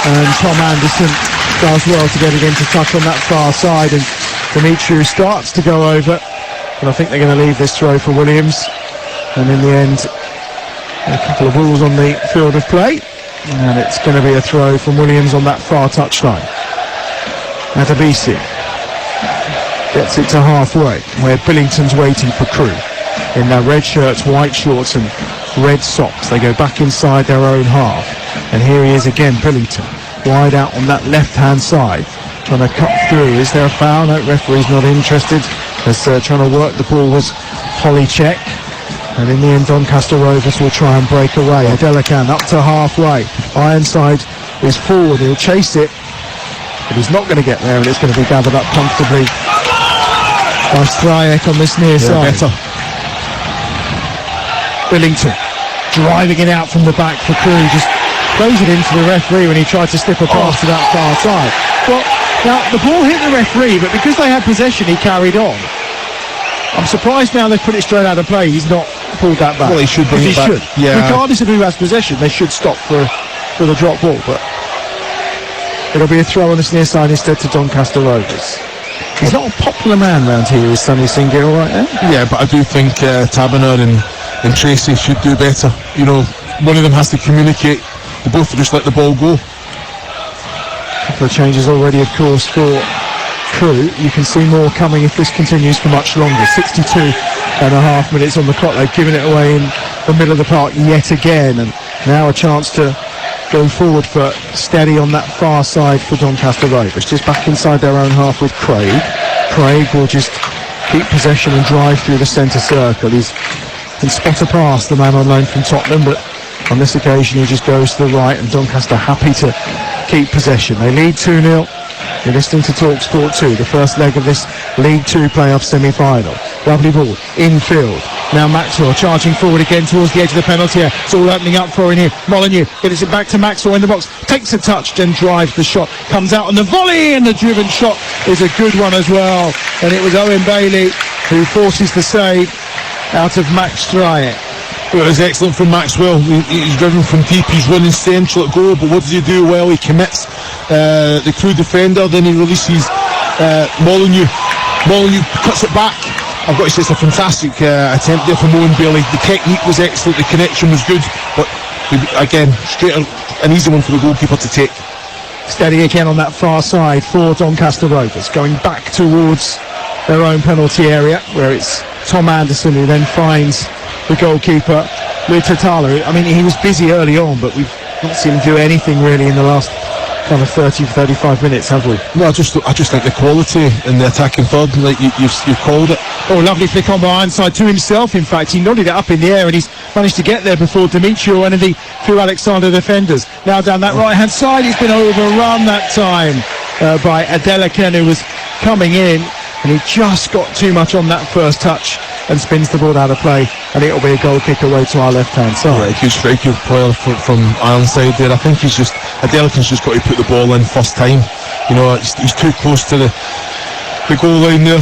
and Tom Anderson does well to get it into touch on that far side, and Dimitri starts to go over, but I think they're going to leave this throw for Williams, and in the end a couple of balls on the field of play, and it's going to be a throw from Williams on that far touchline. Adebisi gets it to halfway, where Billington's waiting for Crewe in their red shirts, white shorts and red socks. They go back inside their own half, and here he is again, Billington, wide out on that left hand side, trying to cut through. Is there a foul? No, referee's not interested, as trying to work the ball was Polychek. And in the end, Doncaster Rovers will try and break away. Adelakun up to halfway. Ironside is forward. He'll chase it, but he's not going to get there, and it's going to be gathered up comfortably by Stryek on this near side. Better. Billington driving it out from the back for Crewe. Just throws it into the referee when he tried to slip a pass to that far side. Well, Now, the ball hit the referee, but because they had possession, he carried on. I'm surprised now they've put it straight out of play. He's not pulled that back. Well, he should bring it back. Yeah. Regardless of who has possession, they should stop for the drop ball. But it'll be a throw on this near side instead to Doncaster Rovers. He's not a popular man round here, is Sonny Singill, right now? Yeah, but I do think Taberner and Tracy should do better. You know, one of them has to communicate. They both just let the ball go. A couple of changes already, of course, for Crewe. You can see more coming if this continues for much longer. 62.5 minutes on the clock. They've given it away in the middle of the park yet again, and now a chance to go forward for Steady on that far side for Doncaster Rovers. Just back inside their own half with Craig. Craig will just keep possession and drive through the centre circle. He can spot a pass, the man on loan from Tottenham, but on this occasion he just goes to the right, and Doncaster happy to keep possession. They lead 2-0. You're listening to TalkSport 2, the first leg of this League 2 playoff semi-final. Lovely ball, infield. Now Maxwell charging forward again towards the edge of the penalty area. It's all opening up for him here. Molyneux gets it back to Maxwell in the box. Takes a touch, then drives the shot. Comes out on the volley, and the driven shot is a good one as well. And it was Owen Bailey who forces the save out of Max Stryek. It was excellent from Maxwell. He's driven from deep, he's running central at goal, but what does he do? Well, he commits the Crewe defender, then he releases Molyneux. Molyneux cuts it back. I've got to say it's a fantastic attempt there from Owen Bailey. The technique was excellent, the connection was good, but again, straight an easy one for the goalkeeper to take. Steady again on that far side for Doncaster Rovers, going back towards their own penalty area, where it's Tom Anderson who then finds the goalkeeper, Lou Tatala. I mean, he was busy early on, but we've not seen him do anything really in the last kind of 30-35 minutes, have we? No, I just think the quality in the attacking third, like you've called it. Oh, lovely flick on the iron side to himself. In fact, he nodded it up in the air, and he's managed to get there before Dimitri or any of the few Alexandra defenders. Now down that right-hand side, he's been overrun that time by Adelaken, who was coming in, and he just got too much on that first touch and spins the ball out of play, and it'll be a goal kick away to our left-hand side. Yeah, very good player from Ironside there. I think Adelaken's just got to put the ball in first time. You know, he's too close to the goal line there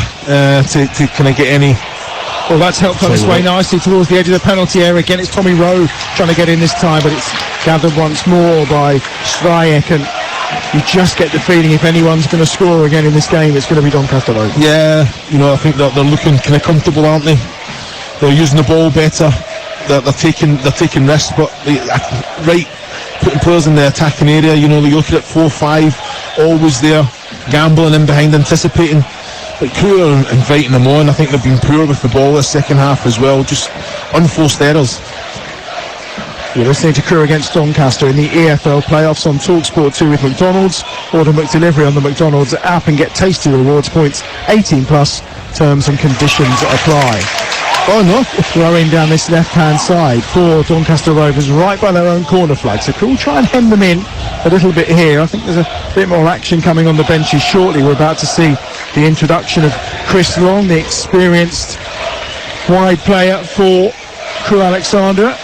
to kind of get any. Well, that's helped on its way nicely towards the edge of the penalty area. Again, it's Tommy Rowe trying to get in this time, but it's gathered once more by Stryek, and you just get the feeling if anyone's going to score again in this game, it's going to be Doncaster Rovers. Yeah, you know, I think that they're looking kind of comfortable, aren't they? They're using the ball better. They're taking risks, but putting players in the attacking area. You know, you're looking at 4-5, always there, gambling in behind, anticipating. But Crewe are inviting them on. I think they've been poor with the ball this second half as well. Just unforced errors. You're listening to Crewe against Doncaster in the EFL playoffs on TalkSport 2 with McDonald's. Order McDelivery on the McDonald's app and get tasty rewards points. 18 plus. Terms and conditions apply. Oh no, throwing down this left-hand side for Doncaster Rovers right by their own corner flag. So Crewe try and hem them in a little bit here. I think there's a bit more action coming on the benches shortly. We're about to see the introduction of Chris Long, the experienced wide player for Crewe Alexandra.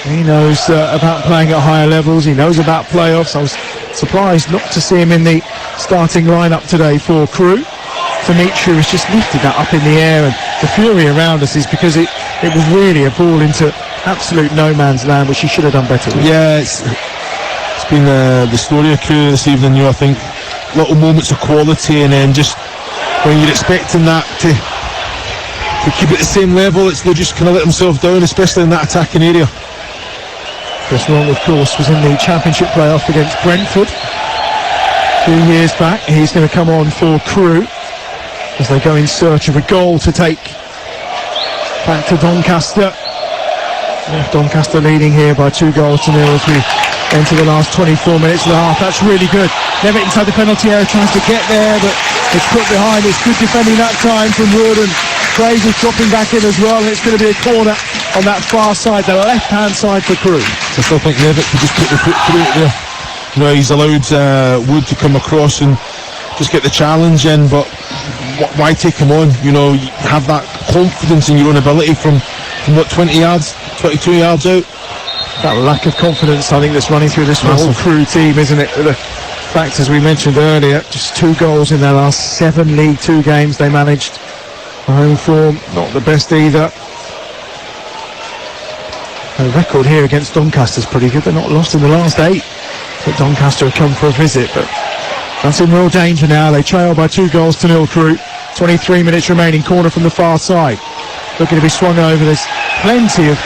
He knows about playing at higher levels. He knows about playoffs. I was surprised not to see him in the starting lineup today for Crewe. Dimitri has just lifted that up in the air, and the fury around us is because it was really a ball into absolute no man's land, which he should have done better with. Yeah, it's been the story of Crewe this evening. You know, I think little moments of quality, and then just when you're expecting that to keep it at the same level, they just kind of let themselves down, especially in that attacking area. Chris Long, of course, was in the Championship playoff against Brentford a few years back. He's going to come on for Crewe as they go in search of a goal to take back to Doncaster. Doncaster leading here by 2-0 as we enter the last 24 minutes of the half. That's really good. Never inside the penalty area, tries to get there, but it's put behind. It's good defending that time from Wood, and Craig is dropping back in as well, and it's going to be a corner on that far side, the left-hand side for Crewe. I still think Levitt could just put the foot through it there. You know, he's allowed Wood to come across and just get the challenge in, but why take him on? You know, you have that confidence in your own ability from what, 20 yards, 22 yards out. That lack of confidence, I think, that's running through this whole Crewe team, isn't it? The fact, as we mentioned earlier, just 2 goals in their last 7 League 2 games they managed. Home form, not the best either. The record here against Doncaster is pretty good. They're not lost in the last 8 that Doncaster have come for a visit, but that's in real danger now. They trail by 2-0 Crewe. 23 minutes remaining, corner from the far side. Looking to be swung over. There's plenty of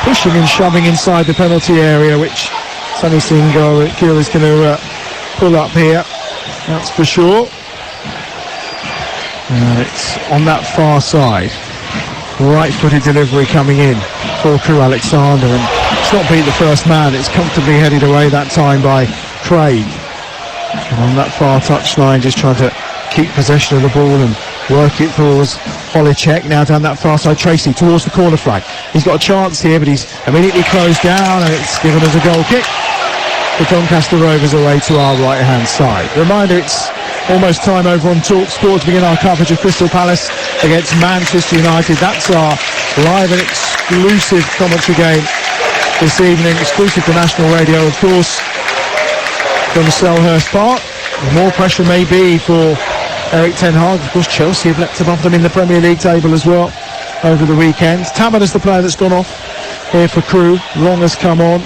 pushing and shoving inside the penalty area, which Sonny Singo is going to pull up here. That's for sure. It's on that far side. Right-footed delivery coming in for Crewe Alexandra, and it's not beat the first man. It's comfortably headed away that time by Craig. And on that far touchline, just trying to keep possession of the ball and work it towards Holicek. Now down that far side, Tracy towards the corner flag. He's got a chance here, but he's immediately closed down, and it's given as a goal kick. The Doncaster Rovers away to our right-hand side. Reminder, it's almost time over on Talk Sport to begin our coverage of Crystal Palace against Manchester United. That's our live and exclusive commentary game this evening, exclusive to national radio, of course, from Selhurst Park. More pressure may be for Eric Ten Hag. Of course, Chelsea have leapt above them in the Premier League table as well over the weekend. Tamman is the player that's gone off here for Crewe. Long has come on.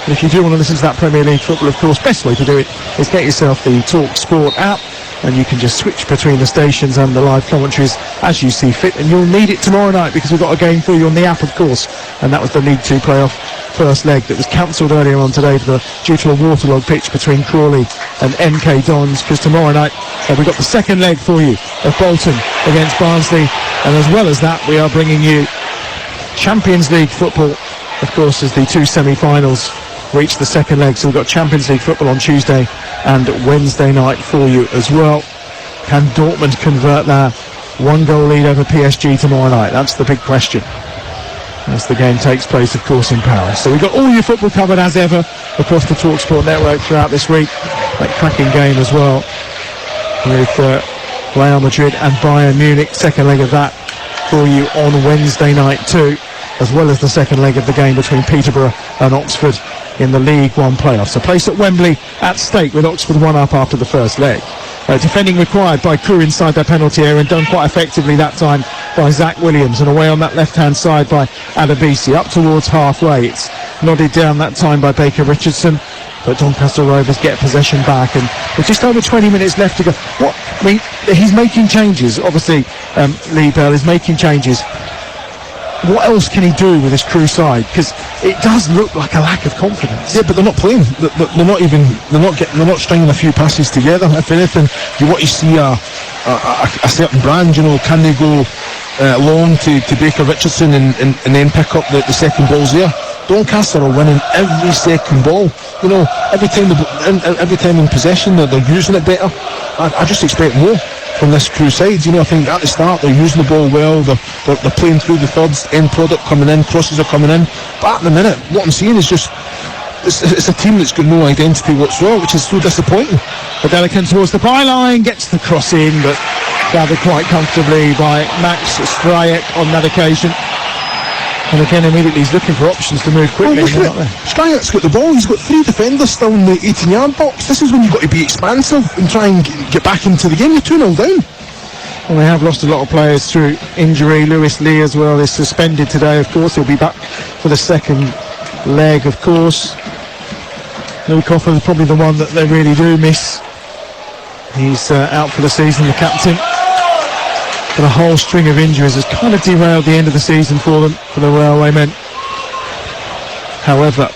And if you do want to listen to that Premier League football, of course, best way to do it is get yourself the Talk Sport app, and you can just switch between the stations and the live commentaries as you see fit. And you'll need it tomorrow night, because we've got a game for you on the app, of course, and that was the League 2 playoff first leg that was cancelled earlier on today due to a waterlogged pitch between Crawley and MK Dons, because tomorrow night we've got the second leg for you of Bolton against Barnsley, and as well as that we are bringing you Champions League football, of course, as the 2 semi-finals reach the second leg. So we've got Champions League football on Tuesday and Wednesday night for you as well. Can Dortmund convert their 1-goal lead over PSG tomorrow night? That's the big question, as the game takes place, of course, in Paris. So we've got all your football covered as ever across the TalkSport network throughout this week. That cracking game as well with Real Madrid and Bayern Munich. Second leg of that for you on Wednesday night too, as well as the second leg of the game between Peterborough and Oxford in the League One playoffs. A place at Wembley at stake, with Oxford 1 up after the first leg. Defending required by Crewe inside their penalty area, and done quite effectively that time by Zach Williams, and away on that left-hand side by Adebisi, up towards halfway. It's nodded down that time by Baker Richardson, but Doncaster Rovers get possession back, and with just over 20 minutes left to go. He's making changes, obviously. Lee Bell is making changes. What else can he do with this Crewe side? Because it does look like a lack of confidence. Yeah, but they're not playing. They're not stringing a few passes together. If anything, you want to see a certain brand. You know, can they go long to Baker Richardson and then pick up the second balls there? Doncaster are winning every second ball. You know, every time in possession, they're using it better. I just expect more from this Crewe side. You know, I think at the start they're using the ball well, they're playing through the thirds, end product coming in, crosses are coming in, but at the minute what I'm seeing is just it's a team that's got no identity whatsoever, which is so disappointing. But Delican towards the byline, gets the cross in, but gathered quite comfortably by Max Strajek on that occasion. And again, immediately he's looking for options to move quickly. Strajek's got the ball, he's got 3 defenders still in the 18-yard box. This is when you've got to be expansive and try and get back into the game. You're 2-0 down. Well, they have lost a lot of players through injury. Lewis Lee as well is suspended today, of course. He'll be back for the second leg, of course. Luke Offer is probably the one that they really do miss. He's out for the season, the captain. But a whole string of injuries has kind of derailed the end of the season for them, for the Railwaymen. However,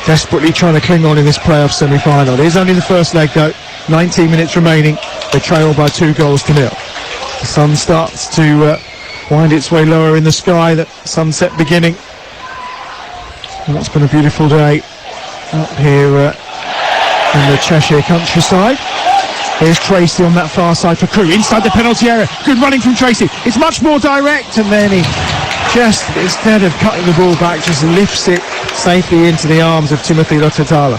desperately trying to cling on in this playoff semi-final. It is only the first leg though, 19 minutes remaining. They trail by 2-0. The sun starts to wind its way lower in the sky, that sunset beginning. And it's been a beautiful day up here in the Cheshire countryside. Here's Tracy on that far side for Crewe, inside the penalty area. Good running from Tracy. It's much more direct, and then he just, instead of cutting the ball back, just lifts it safely into the arms of Timothy Lottatala.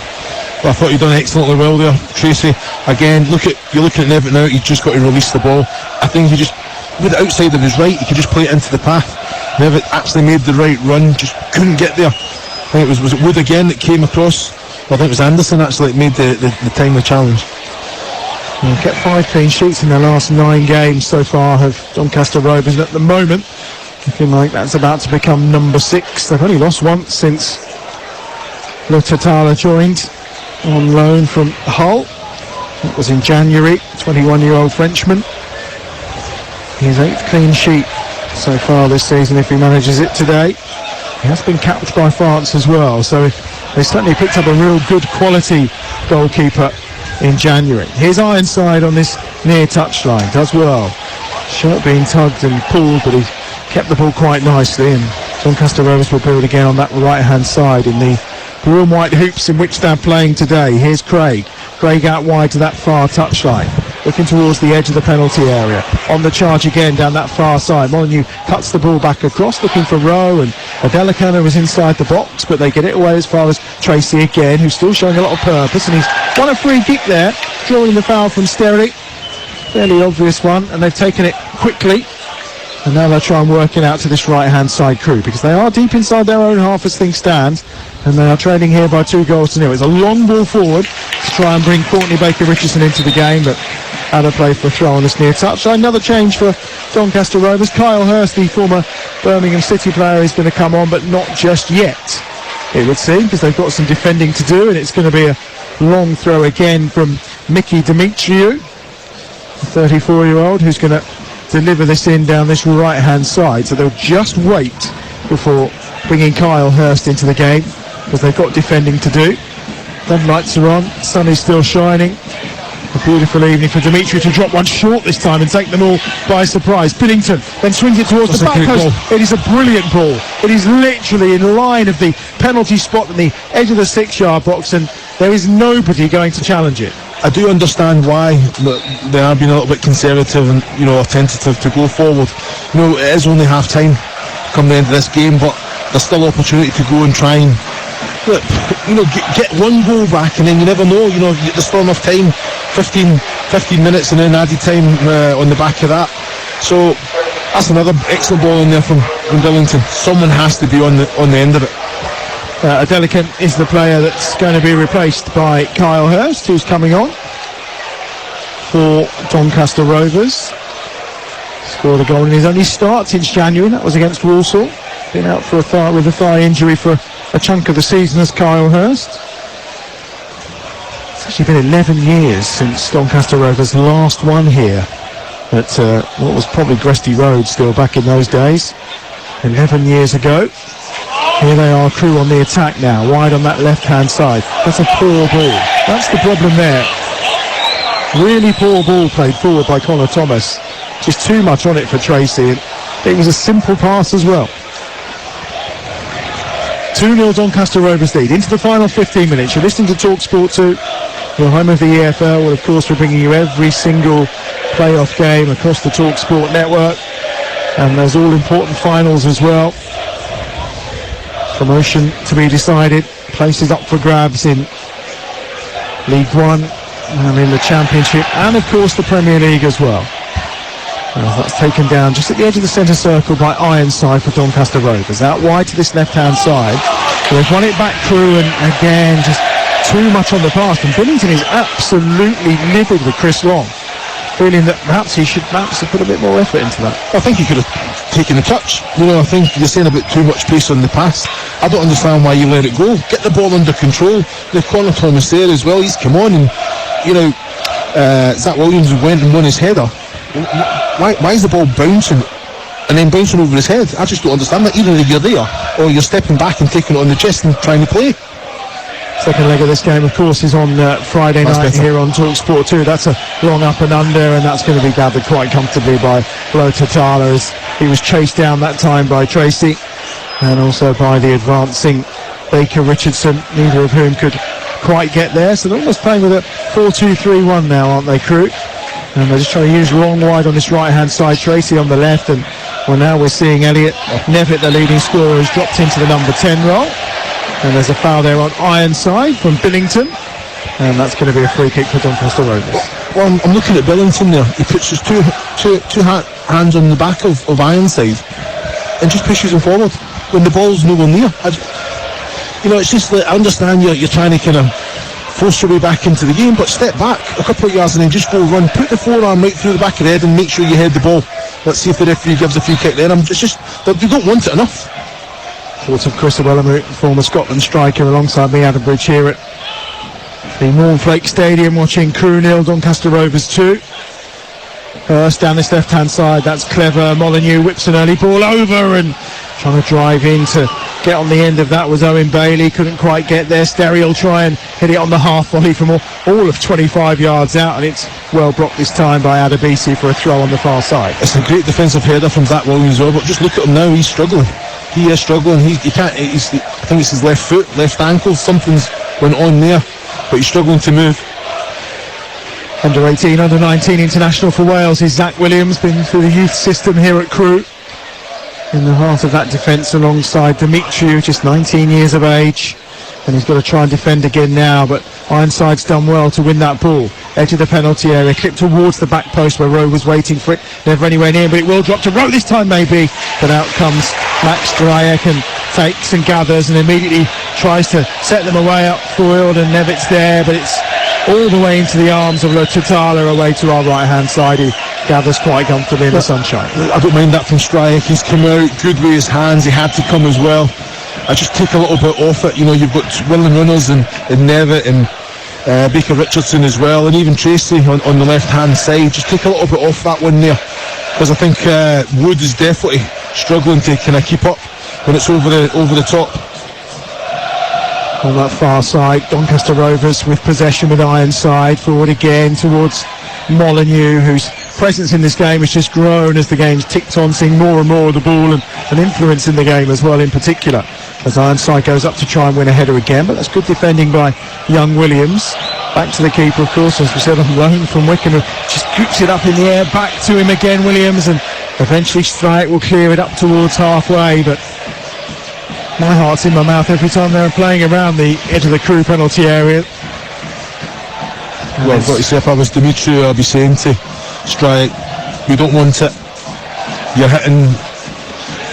Well, I thought he'd done excellently well there, Tracy. Again, you're looking at Neville now, he's just got to release the ball. I think he just, with the outside of his right, he could just play it into the path. Neville actually made the right run, just couldn't get there. I think was it Wood again that came across? Well, I think it was Anderson actually that made the timely challenge. They've kept 5 clean sheets in their last 9 games so far of Doncaster Rovers, and at the moment looking like that's about to become number 6. They've only lost once since Tatala joined on loan from Hull. That was in January. 21-year-old Frenchman. His 8th clean sheet so far this season if he manages it today. He has been capped by France as well, so they certainly picked up a real good quality goalkeeper in January. Here's Ironside on this near touchline, does well. Shirt being tugged and pulled, but he's kept the ball quite nicely, and Doncaster Rovers will build again on that right-hand side in the blue and white hoops in which they're playing today. Here's Craig out wide to that far touchline, looking towards the edge of the penalty area. On the charge again down that far side. Molyneux cuts the ball back across, looking for Rowe, and Adelicana was inside the box, but they get it away as far as Tracy again, who's still showing a lot of purpose, and he's won a free kick there, drawing the foul from Sterry. Fairly obvious one, and they've taken it quickly. And now they'll try and work it out to this right-hand side crew, because they are deep inside their own half as things stand, and they are trailing here by 2-0. It's a long ball forward to try and bring Courtney Baker-Richardson into the game, but out of play for a throw on this near touch. Another change for Doncaster Rovers. Kyle Hurst, the former Birmingham City player, is going to come on, but not just yet, it would seem, because they've got some defending to do, and it's going to be a long throw again from Mickey Demetriou, the 34-year-old, who's going to deliver this in down this right-hand side. So they'll just wait before bringing Kyle Hurst into the game, because they've got defending to do. Floodlights are on, sun is still shining. A beautiful evening for Dimitri to drop one short this time and take them all by surprise. Billington then swings it towards the back post. It is a brilliant ball. It is literally in line of the penalty spot in the edge of the 6-yard box, and there is nobody going to challenge it. I do understand why they are being a little bit conservative and, tentative to go forward. It is only half time come the end of this game, but there's still opportunity to go and try and get one goal back, and then you never know. There's still enough time, 15 minutes and then added time on the back of that. So that's another excellent ball in there from Billington. Someone has to be on the end of it. Adelicant is the player that's going to be replaced by Kyle Hurst, who's coming on for Doncaster Rovers. Scored a goal in his only start since January. That was against Walsall. Been out with a thigh injury for a chunk of the season as Kyle Hurst. It's actually been 11 years since Doncaster Rovers last won here at what was probably Gresty Road still back in those days. 11 years ago. Here they are, crew on the attack now, wide on that left-hand side. That's a poor ball. That's the problem there. Really poor ball played forward by Connor Thomas. Just too much on it for Tracy, and it was a simple pass as well. 2-0 Doncaster Rovers lead. Into the final 15 minutes. You're listening to TalkSport 2. Your home of the EFL. Well, of course, we're bringing you every single playoff game across the TalkSport network. And there's all-important finals as well. Promotion to be decided, places up for grabs in League One and in the Championship, and of course the Premier League as well. That's taken down just at the edge of the centre circle by Ironside for Doncaster Rovers. Out wide to this left-hand side. They've won it back through, and again just too much on the pass. And Billington is absolutely livid with Chris Long, feeling that perhaps he should have put a bit more effort into that. I think he could have taken a touch. I think you're saying about too much pace on the pass. I don't understand why you let it go. Get the ball under control. The Connor Thomas there as well. He's come on, and Zach Williams went and won his header. Why is the ball bouncing and then bouncing over his head? I just don't understand that. Either you're there or you're stepping back and taking it on the chest and trying to play. Second leg of this game, of course, is on Friday night here on TalkSport 2. That's a long up and under, and that's going to be gathered quite comfortably by Flo Tatala as he was chased down that time by Tracy, and also by the advancing Baker Richardson, neither of whom could quite get there. So they're almost playing with a 4-2-3-1 now, aren't they, crew? And they're just trying to use long wide on this right-hand side, Tracy on the left, and now we're seeing Elliot Nevitt, the leading scorer, has dropped into the number 10 role. And there's a foul there on Ironside from Billington, and that's going to be a free kick for Doncaster Rovers. Well, I'm looking at Billington there. He puts his two hands on the back of Ironside and just pushes him forward when the ball's nowhere near. It's just like, I understand you're trying to kind of force your way back into the game, but step back a couple of yards and then just go run, put the forearm right through the back of the head and make sure you head the ball. Let's see if the referee gives a free kick there. It's just that they don't want it enough. Thoughts of Chris Wellemoot, former Scotland striker, alongside me, Adam Bridge, here at the Mornflake Stadium, watching Crewe 0, Doncaster Rovers 2. Hurst down this left-hand side, that's clever. Molyneux whips an early ball over and trying to drive in to get on the end of that was Owen Bailey, couldn't quite get there. Sterry will try and hit it on the half volley from all of 25 yards out, and it's well blocked this time by Adebisi for a throw on the far side. It's a great defensive header from Zach Williams as well, but just look at him now, he's struggling. He is struggling, he can't, I think it's his left foot, left ankle, something's went on there, but he's struggling to move. Under 18, under 19 international for Wales is Zach Williams, been through the youth system here at Crewe. In the heart of that defence alongside Dimitriou, just 19 years of age. And he's got to try and defend again now, but Ironside's done well to win that ball. Edge of the penalty area, clipped towards the back post where Rowe was waiting for it. Never anywhere near, but it will drop to Rowe this time maybe. But out comes Max Drajek and takes and gathers and immediately tries to set them away upfield, and Nevitt's there, but it's all the way into the arms of Le Tutala away to our right hand side, who gathers quite comfortably in the sunshine. I don't mind that from Strajek, he's come out good with his hands, he had to come as well. I just take a little bit off it, you've got Willan Runners and Nevitt and Baker Richardson as well, and even Tracy on the left hand side. Just take a little bit off that one there, because I think Wood is definitely struggling to kind of keep up when it's over the top. On that far side, Doncaster Rovers with possession with Ironside, forward again towards Molyneux, whose presence in this game has just grown as the game's ticked on, seeing more and more of the ball and an influence in the game as well in particular, as Ironside goes up to try and win a header again, but that's good defending by young Williams. Back to the keeper, of course, as we said, on loan from Wickham, who just scoops it up in the air, back to him again, Williams, and eventually Strike will clear it up towards halfway, but my heart's in my mouth every time they're playing around the edge of the Crewe penalty area. Well, I've got to say, if I was Dimitriou, I'd be saying to Strike, we don't want it. You're hitting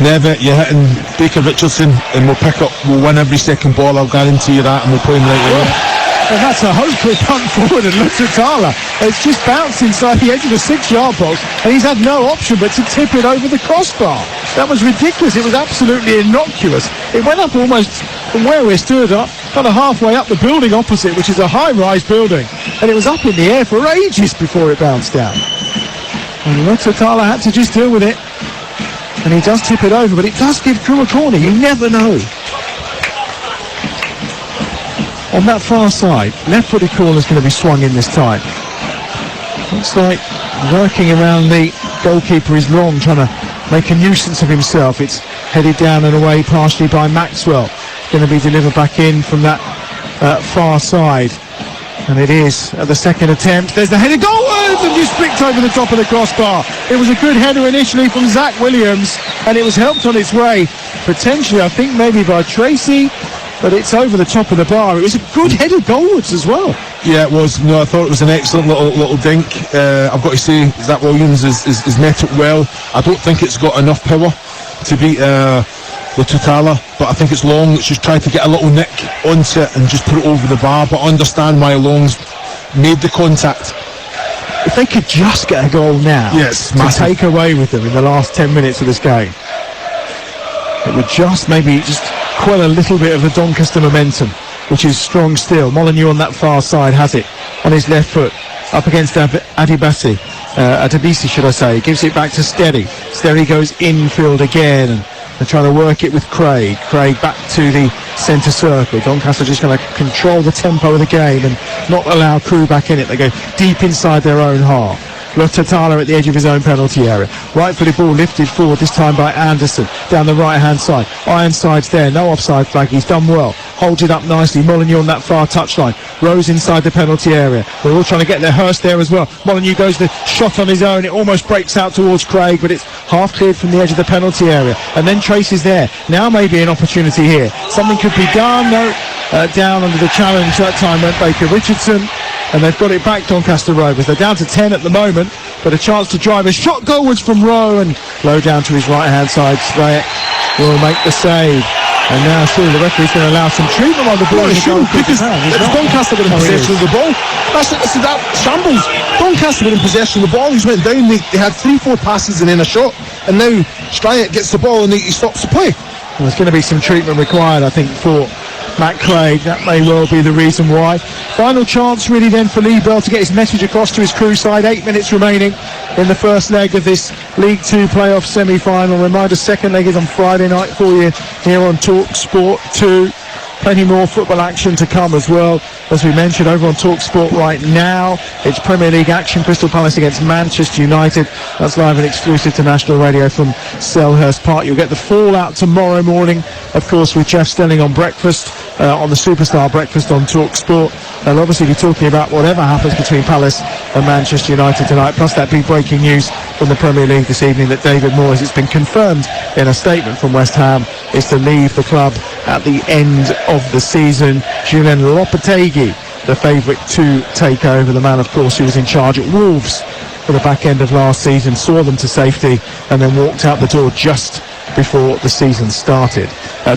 Nevitt, you're hitting Baker Richardson, and we'll win every second ball, I'll guarantee you that, and we'll play him right away. And that's a hopeful punt forward, and look at Tala. It's just bounced inside the edge of the 6-yard box, and he's had no option but to tip it over the crossbar. That was ridiculous. It was absolutely innocuous. It went up almost from where we stood up, kind of halfway up the building opposite, which is a high-rise building, and it was up in the air for ages before it bounced down. And Tala had to just deal with it, and he does tip it over, but it does give Crewe a corner. You never know. On that far side, left-footed corner's going to be swung in this time. Looks like working around the goalkeeper is Long, trying to make a nuisance of himself. It's headed down and away partially by Maxwell. Going to be delivered back in from that far side. And it is at the second attempt. There's the header, goalwards, and just flicked over the top of the crossbar. It was a good header initially from Zach Williams, and it was helped on its way, potentially, I think, maybe by Tracy, but it's over the top of the bar. It was a good header goalwards as well. Yeah, it was. No, I thought it was an excellent little dink. I've got to say, Zach Williams is met it well. I don't think it's got enough power to beat the Tutala, but I think it's Long that's just tried to get a little nick onto it and just put it over the bar, but I understand why Long's made the contact. If they could just get a goal now, yes, to take away with them in the last 10 minutes of this game, it would just maybe just quell a little bit of the Doncaster momentum, which is strong still. Molyneux on that far side has it on his left foot, up against Adebisi, should I say. Gives it back to Sterry. Sterry goes infield again, and they're trying to work it with Craig. Craig back to the centre circle. Doncaster just going to control the tempo of the game and not allow Crewe back in it. They go deep inside their own half. Tatala at the edge of his own penalty area. Right-footed ball lifted forward, this time by Anderson, down the right-hand side. Ironside's there, no offside flag, he's done well. Holds it up nicely, Molyneux on that far touchline. Rose inside the penalty area. They're all trying to get their Hurst there as well. Molyneux goes the shot on his own, it almost breaks out towards Craig, but it's half cleared from the edge of the penalty area. And then Tracy's there. Now maybe an opportunity here. Something could be done, no. Down under the challenge, that time went Baker Richardson. And they've got it back, Doncaster Rovers. They're down to 10 at the moment, but a chance to drive a shot goalwards from Rowe, and low down to his right-hand side. Strayek will make the save. And now surely the referee's going to allow some treatment on the ball. No, it shouldn't, because it's Doncaster with possession of the ball. That's that shambles. Doncaster with possession of the ball. He's went down. They had 3-4 passes and then a shot, and now Stryjek gets the ball and he stops the play. Well, there's going to be some treatment required, I think, for Matt Craig. That may well be the reason why. Final chance really then for Lee Bell to get his message across to his crew side. 8 minutes remaining in the first leg of this League 2 playoff semi-final. Reminder, second leg is on Friday night for you here on Talk Sport 2. Plenty more football action to come as well. As we mentioned, over on Talk Sport right now, it's Premier League action. Crystal Palace against Manchester United. That's live and exclusive to National Radio from Selhurst Park. You'll get the fallout tomorrow morning, of course, with Jeff Stelling on breakfast, on the Superstar Breakfast on Talk Sport. They'll obviously be talking about whatever happens between Palace and Manchester United tonight, plus that big breaking news from the Premier League this evening that David Moyes, it's been confirmed in a statement from West Ham, is to leave the club at the end of the season. Julian Lopetegui, the favourite to take over, the man, of course, who was in charge at Wolves for the back end of last season, saw them to safety and then walked out the door just before the season started.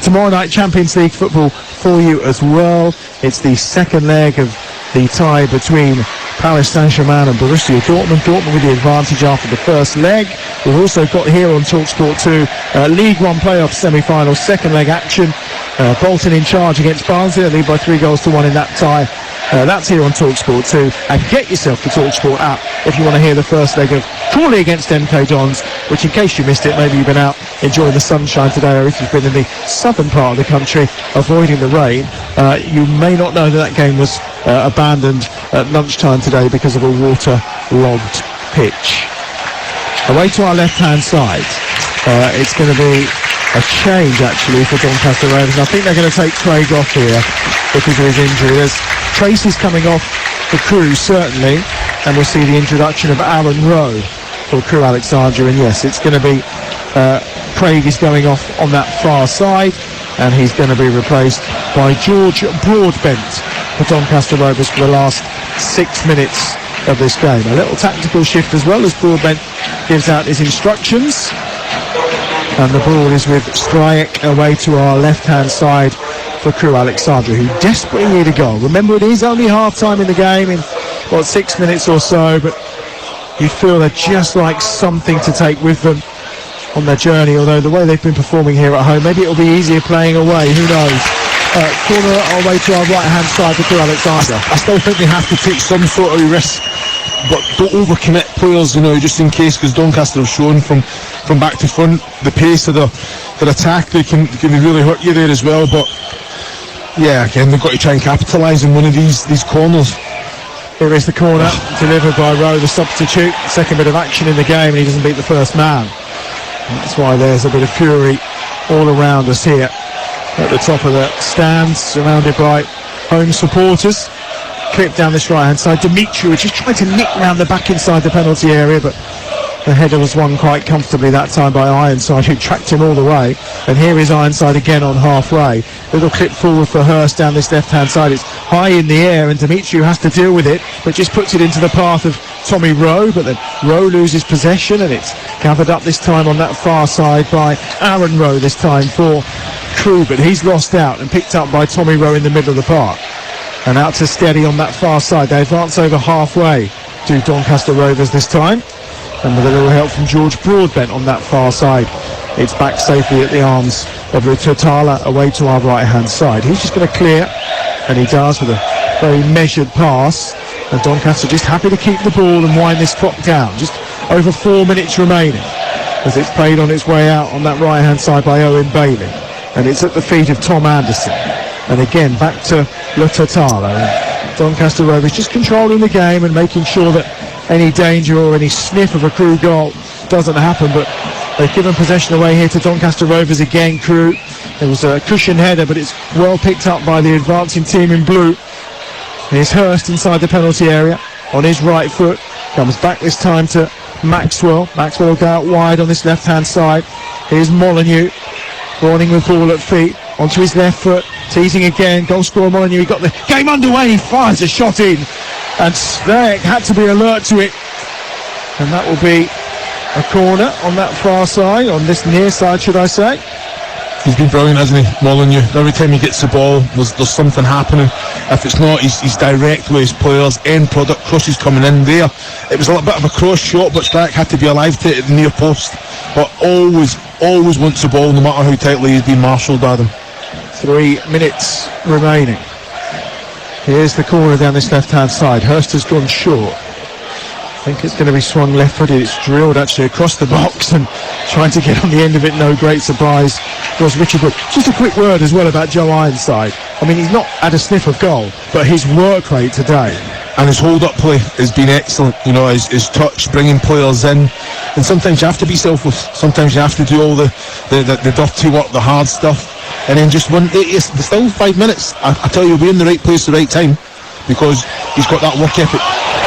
Tomorrow night, Champions League football for you as well. It's the second leg of the tie between Paris Saint-Germain and Borussia Dortmund. Dortmund with the advantage after the first leg. We've also got here on TalkSport 2 League 1 playoff semi-final, second leg action. Bolton in charge against Barnsley. They lead by 3-1 in that tie. That's here on TalkSport 2. And get yourself the TalkSport app if you want to hear the first leg of Crawley against MK Dons, which, in case you missed it, maybe you've been out enjoying the sunshine today, or if you've been in the southern part of the country avoiding the rain, you may not know that game was abandoned at lunchtime today because of a water-logged pitch. Away to our left-hand side, it's going to be a change actually for Doncaster Rovers. I think they're going to take Craig off here because of his injury. There's Tracy's coming off for Crew, certainly, and we'll see the introduction of Aaron Rowe for Crew Alexandra. And yes, it's going to be Craig is going off on that far side, and he's going to be replaced by George Broadbent for Doncaster Rovers for the last 6 minutes of this game. A little tactical shift as well as Broadbent gives out his instructions. And the ball is with Stryjek away to our left-hand side for Crew Alexandra, who desperately need a goal. Remember, it is only half-time in the game in, 6 minutes or so, but you feel they'd just like something to take with them on their journey, although the way they've been performing here at home, maybe it'll be easier playing away, who knows. Corner our way to our right-hand side for Crew Alexandra. I still think they have to take some sort of risk, but don't overcommit players, just in case, because Doncaster have shown from back to front the pace of their attack. They can really hurt you there as well. But yeah, again, they've got to try and capitalise on one of these corners. Here is the corner delivered by Rowe, the substitute. Second bit of action in the game, and he doesn't beat the first man. That's why there's a bit of fury all around us here at the top of the stands, surrounded by home supporters. Clip down this right hand side. Dimitri just tried to nick round the back inside the penalty area, but the header was won quite comfortably that time by Ironside, who tracked him all the way. And here is Ironside again on halfway. Little clip forward for Hurst down this left hand side. It's high in the air, and Dimitri has to deal with it, but just puts it into the path of Tommy Rowe. But then Rowe loses possession, and it's gathered up this time on that far side by Aaron Rowe this time for Crew, but he's lost out and picked up by Tommy Rowe in the middle of the park. And out to Steady on that far side. They advance over halfway to Doncaster Rovers this time. And with a little help from George Broadbent on that far side, it's back safely at the arms of Rutotala away to our right-hand side. He's just going to clear, and he does with a very measured pass. And Doncaster just happy to keep the ball and wind this clock down. Just over 4 minutes remaining as it's played on its way out on that right-hand side by Owen Bailey. And it's at the feet of Tom Anderson. And again, back to Rutotala. And Doncaster Rovers just controlling the game and making sure that any danger or any sniff of a Crew goal doesn't happen, but they've given possession away here to Doncaster Rovers again. Crew, it was a cushion header, but it's well picked up by the advancing team in blue. Here's Hurst inside the penalty area on his right foot, comes back this time to Maxwell. Maxwell will go out wide on this left hand side. Here's Molyneux, warning with ball at feet onto his left foot, teasing again. Goal scorer Molyneux, he got the game underway, he fires a shot in, and Stryjek had to be alert to it, and that will be a corner on that far side, on this near side should I say. He's been brilliant, hasn't he, Molyneux? Every time he gets the ball, there's something happening. If it's not, he's direct with his players. End product, crosses coming in there. It was a little bit of a cross shot, but Stack had to be alive to it at the near post. But always wants the ball, no matter how tightly he's been marshalled, Adam. 3 minutes remaining. Here's the corner down this left-hand side. Hurst has gone short. I think it's going to be swung left-footed. It's drilled actually across the box, and trying to get on the end of it, no great surprise, was Richard Wood. Just a quick word as well about Joe Ironside. I mean, he's not had a sniff of goal, but his work rate today, and his hold-up play has been excellent. You know, his touch, bringing players in, and sometimes you have to be selfless. Sometimes you have to do all the dirty work, the hard stuff, and then just win. It's still 5 minutes. I tell you, we're in the right place at the right time, because he's got that work ethic.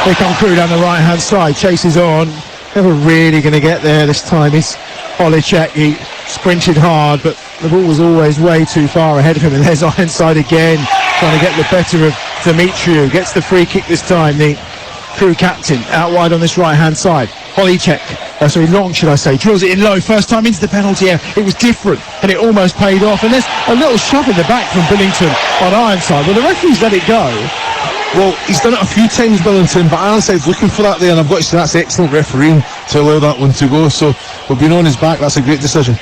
They come through down the right-hand side, chases on, never really going to get there this time. It's Olejnik. He sprinted hard, but the ball was always way too far ahead of him, and there's Ironside again, trying to get the better of Dimitriou. Gets the free kick this time, the Crew captain, out wide on this right-hand side. Olejnik, long should I say, drills it in low, first time into the penalty area. It was different, and it almost paid off, and there's a little shove in the back from Billington on Ironside. Well, the referee's let it go. Well, he's done it a few times, Billington, but Ironside's looking for that there, and I've got to say that's excellent refereeing to allow that one to go. So we've been on his back. That's a great decision.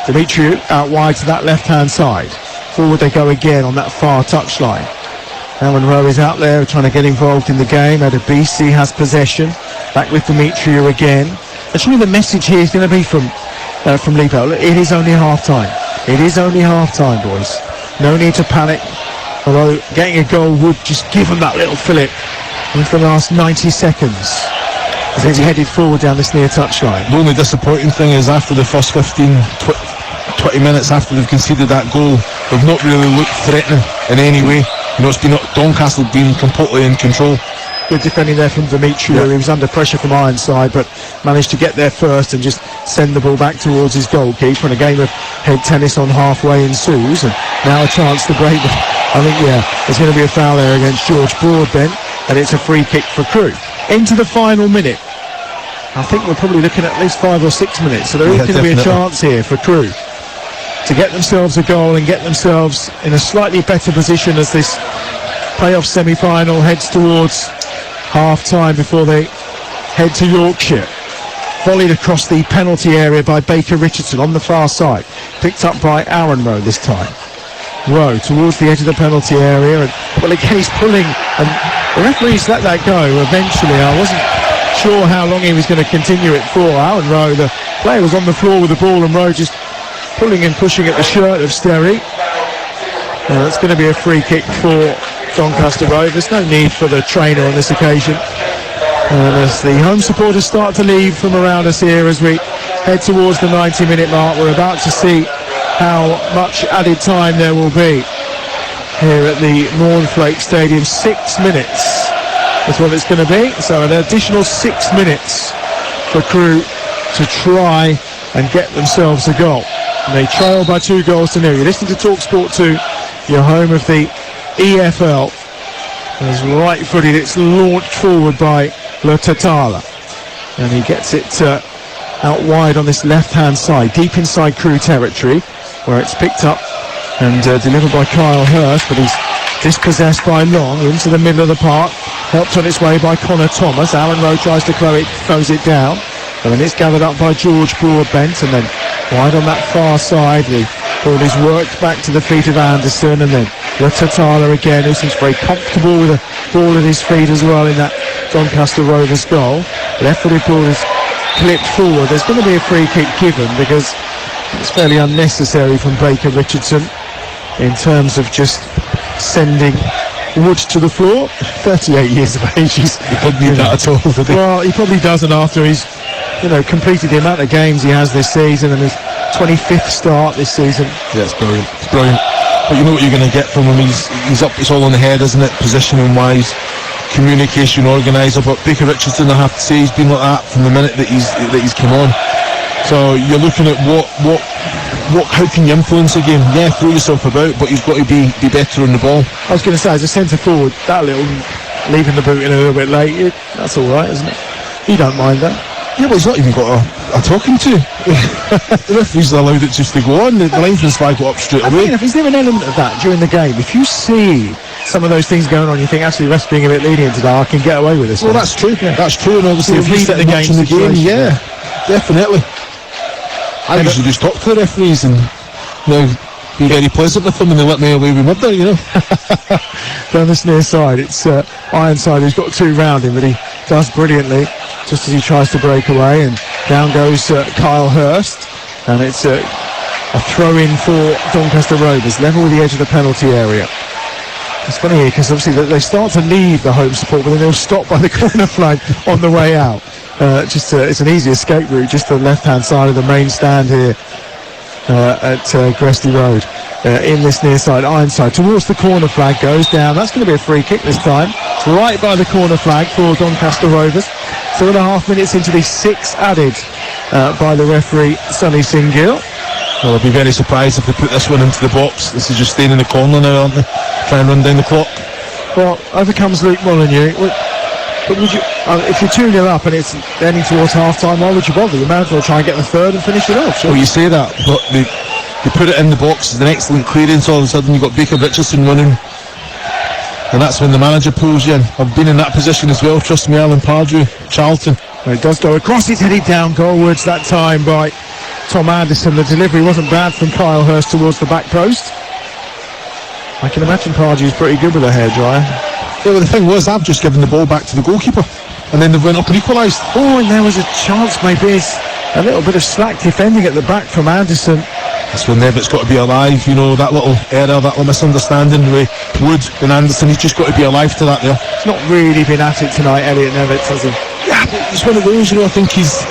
Dimitriou out wide to that left-hand side. Forward they go again on that far touchline. Alan Rowe is out there trying to get involved in the game. Adebisi has possession. Back with Dimitriou again. Actually, the message here is going to be from Lipo. It is only half-time. It is only half-time, boys. No need to panic. Although getting a goal would just give them that little fillip into the last 90 seconds as he's headed forward down this near touchline. The only disappointing thing is after the first 15, 20 minutes after they've conceded that goal, they've not really looked threatening in any way. You know, it's been Doncaster being completely in control. Good defending there from Dimitriou. He was under pressure from Ironside, but managed to get there first and just send the ball back towards his goalkeeper. And a game of head tennis on halfway ensues, and now a chance to break them. I think, there's going to be a foul there against George Broadbent, and it's a free kick for Crewe. Into the final minute. I think we're probably looking at least 5 or 6 minutes, so there is going to be a chance here for Crewe to get themselves a goal and get themselves in a slightly better position as this playoff semi-final heads towards half-time before they head to Yorkshire. Volleyed across the penalty area by Baker Richardson on the far side. Picked up by Aaron Rowe this time. Rowe towards the edge of the penalty area, and well, again he's pulling, and the referee's let that go eventually. I wasn't sure how long he was going to continue it for. Aaron Rowe, the player, was on the floor with the ball, and Rowe just pulling and pushing at the shirt of Sterry. That's going to be a free kick for Doncaster Rovers. No need for the trainer on this occasion. And as the home supporters start to leave from around us here as we head towards the 90-minute mark, we're about to see how much added time there will be here at the Mournflake Stadium. 6 minutes is what it's going to be. So an additional 6 minutes for Crewe to try and get themselves a goal. And they trail by 2-0. You're listening to TalkSport 2, your home of the EFL. As right-footed, it's launched forward by Le Tatala, and he gets it out wide on this left-hand side, deep inside Crewe territory, where it's picked up and delivered by Kyle Hurst, but he's dispossessed by Long into the middle of the park, helped on its way by Connor Thomas. Alan Rowe tries to close it down, and then it's gathered up by George Broadbent, and then wide on that far side, the ball is worked back to the feet of Anderson, and then Tatala again, who seems very comfortable with a ball at his feet as well in that Doncaster Rovers goal. Left-footed ball is clipped forward. There's going to be a free kick given because it's fairly unnecessary from Baker Richardson in terms of just sending Wood to the floor. 38 years of age. He doesn't need that at all, does he? Well, he probably doesn't after he's completed the amount of games he has this season and his 25th start this season. Yeah, it's brilliant. It's brilliant. But you know what you're going to get from him. He's up. It's all on the head, isn't it? Positioning wise, communication, organiser. But Baker Richardson, I have to say, he's been like that from the minute that he's come on. So you're looking at how can you influence a game? Yeah, throw yourself about, but you've got to be better on the ball. I was going to say, as a centre forward, that little leaving the boot in a little bit late, that's all right, isn't it? You don't mind that. Yeah, but he's not even got a talking to. The referee's allowed it just to go on. The linesman's flag got up straight away. If there's an element of that during the game, if you see some of those things going on, you think actually the ref's being a bit lenient today, I can get away with this. Well, that's true. Yeah. That's true, and obviously if you sit and watching the game, definitely. I usually just talk to the referees and be very pleasant with them, and they let me away with murder, Down this near side, it's Ironside who's got two round him, but he does brilliantly just as he tries to break away, and down goes Kyle Hurst, and it's a throw-in for Doncaster Rovers, level with the edge of the penalty area. It's funny here because obviously they start to leave the home support, but then they'll stop by the corner flag on the way out. It's an easy escape route, just the left-hand side of the main stand here at Gresty Road. In this near side, Ironside towards the corner flag, goes down. That's going to be a free kick this time. It's right by the corner flag for Doncaster Rovers. 2.5 minutes into the 6 added by the referee, Sonny Singill. Well, I'd be very surprised if they put this one into the box. This is just staying in the corner now, aren't they? Try and run down the clock. Well, over comes Luke Molyneux. But would you, if you're 2-0 up and it's heading towards half-time, why would you bother? You might as well try and get the third and finish it off. Sure. Well, you say that, but they put it in the box. It's an excellent clearance. All of a sudden you've got Baker Richardson running, and that's when the manager pulls you in. I've been in that position as well, trust me, Alan Pardew, Charlton. Well, it does go across, it's headed down goalwards that time by Tom Anderson. The delivery wasn't bad from Kyle Hurst towards the back post. I can imagine Pardew's pretty good with a hairdryer. Yeah, well, the thing was, I've just given the ball back to the goalkeeper, and then they went up and equalised. Oh, and there was a chance, maybe a little bit of slack defending at the back from Anderson. That's when Nevitt's got to be alive, that little error, that little misunderstanding with Wood and Anderson. He's just got to be alive to that there. He's not really been at it tonight, Elliot Nevitt, has he? Yeah, but he's one of those, I think he's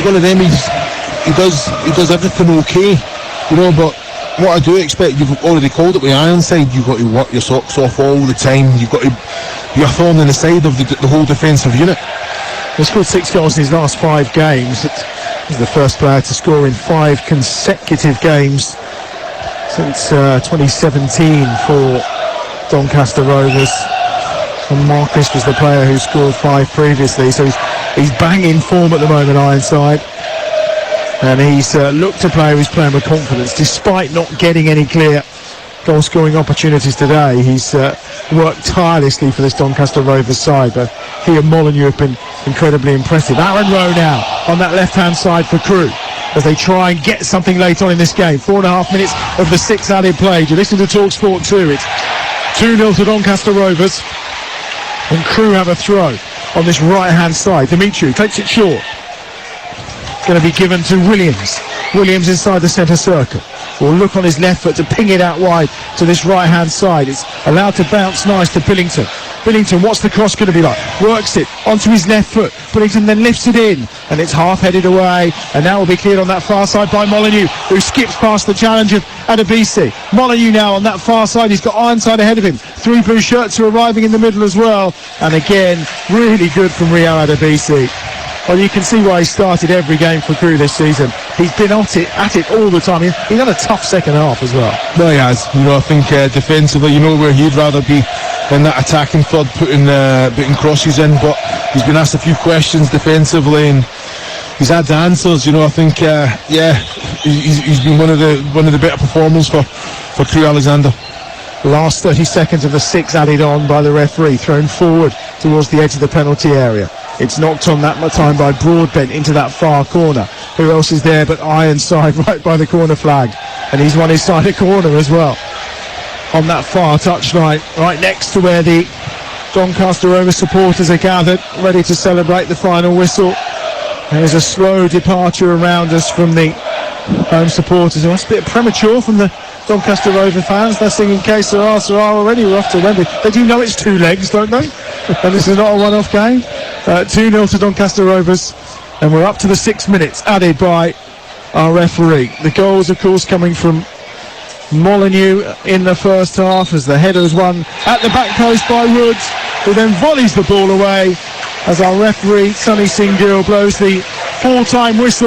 one of them. He does everything okay, but what I do expect, you've already called it with Ironside, you've got to work your socks off all the time. You've got to be a thorn in the side of the whole defensive unit. He scored 6 goals in his last 5 games. He's the first player to score in 5 consecutive games since 2017 for Doncaster Rovers. And Marcus was the player who scored 5 previously, so he's banging form at the moment, Ironside. And he's looked a player who's playing with confidence despite not getting any clear goal scoring opportunities today. He's worked tirelessly for this Doncaster Rovers side, but he and Molyneux have been incredibly impressive. Aaron Rowe now on that left hand side for Crewe as they try and get something late on in this game. 4.5 minutes of the 6 added play. You listen to TalkSport 2. It's 2-0 to Doncaster Rovers, and Crewe have a throw on this right hand side. Dimitri takes it short. Going to be given to Williams. Williams inside the centre circle. Will look on his left foot to ping it out wide to this right hand side. It's allowed to bounce nice to Billington. Billington, what's the cross going to be like? Works it onto his left foot. Billington then lifts it in, and it's half headed away, and now will be cleared on that far side by Molyneux, who skips past the challenge of Adebisi. Molyneux now on that far side. He's got Ironside ahead of him. 3 blue shirts who are arriving in the middle as well, and again really good from Rio Adebisi. Well, you can see why he started every game for Crewe this season. He's been at it all the time. He's had a tough second half as well. No, he has. I think defensively, where he'd rather be in that attacking third, putting crosses in. But he's been asked a few questions defensively, and he's had the answers. I think, he's been one of the better performers for Crewe, Alexandra. Last 30 seconds of the 6 added on by the referee, thrown forward towards the edge of the penalty area. It's knocked on that time by Broadbent into that far corner. Who else is there but Ironside right by the corner flag? And he's won his side a corner as well. On that far touchline, right next to where the Doncaster Rovers supporters are gathered, ready to celebrate the final whistle. There's a slow departure around us from the home supporters. It's a bit premature from the Doncaster Rover fans. They're singing Que Sera, Sera already. We're off to Wembley. They do know it's 2 legs, don't they? And this is not a one-off game. 2-0 to Doncaster Rovers, and we're up to the 6 minutes added by our referee. The goals, of course, coming from Molyneux in the first half as the header is won at the back post by Woods, who then volleys the ball away as our referee, Sonny Singill, blows the full-time whistle.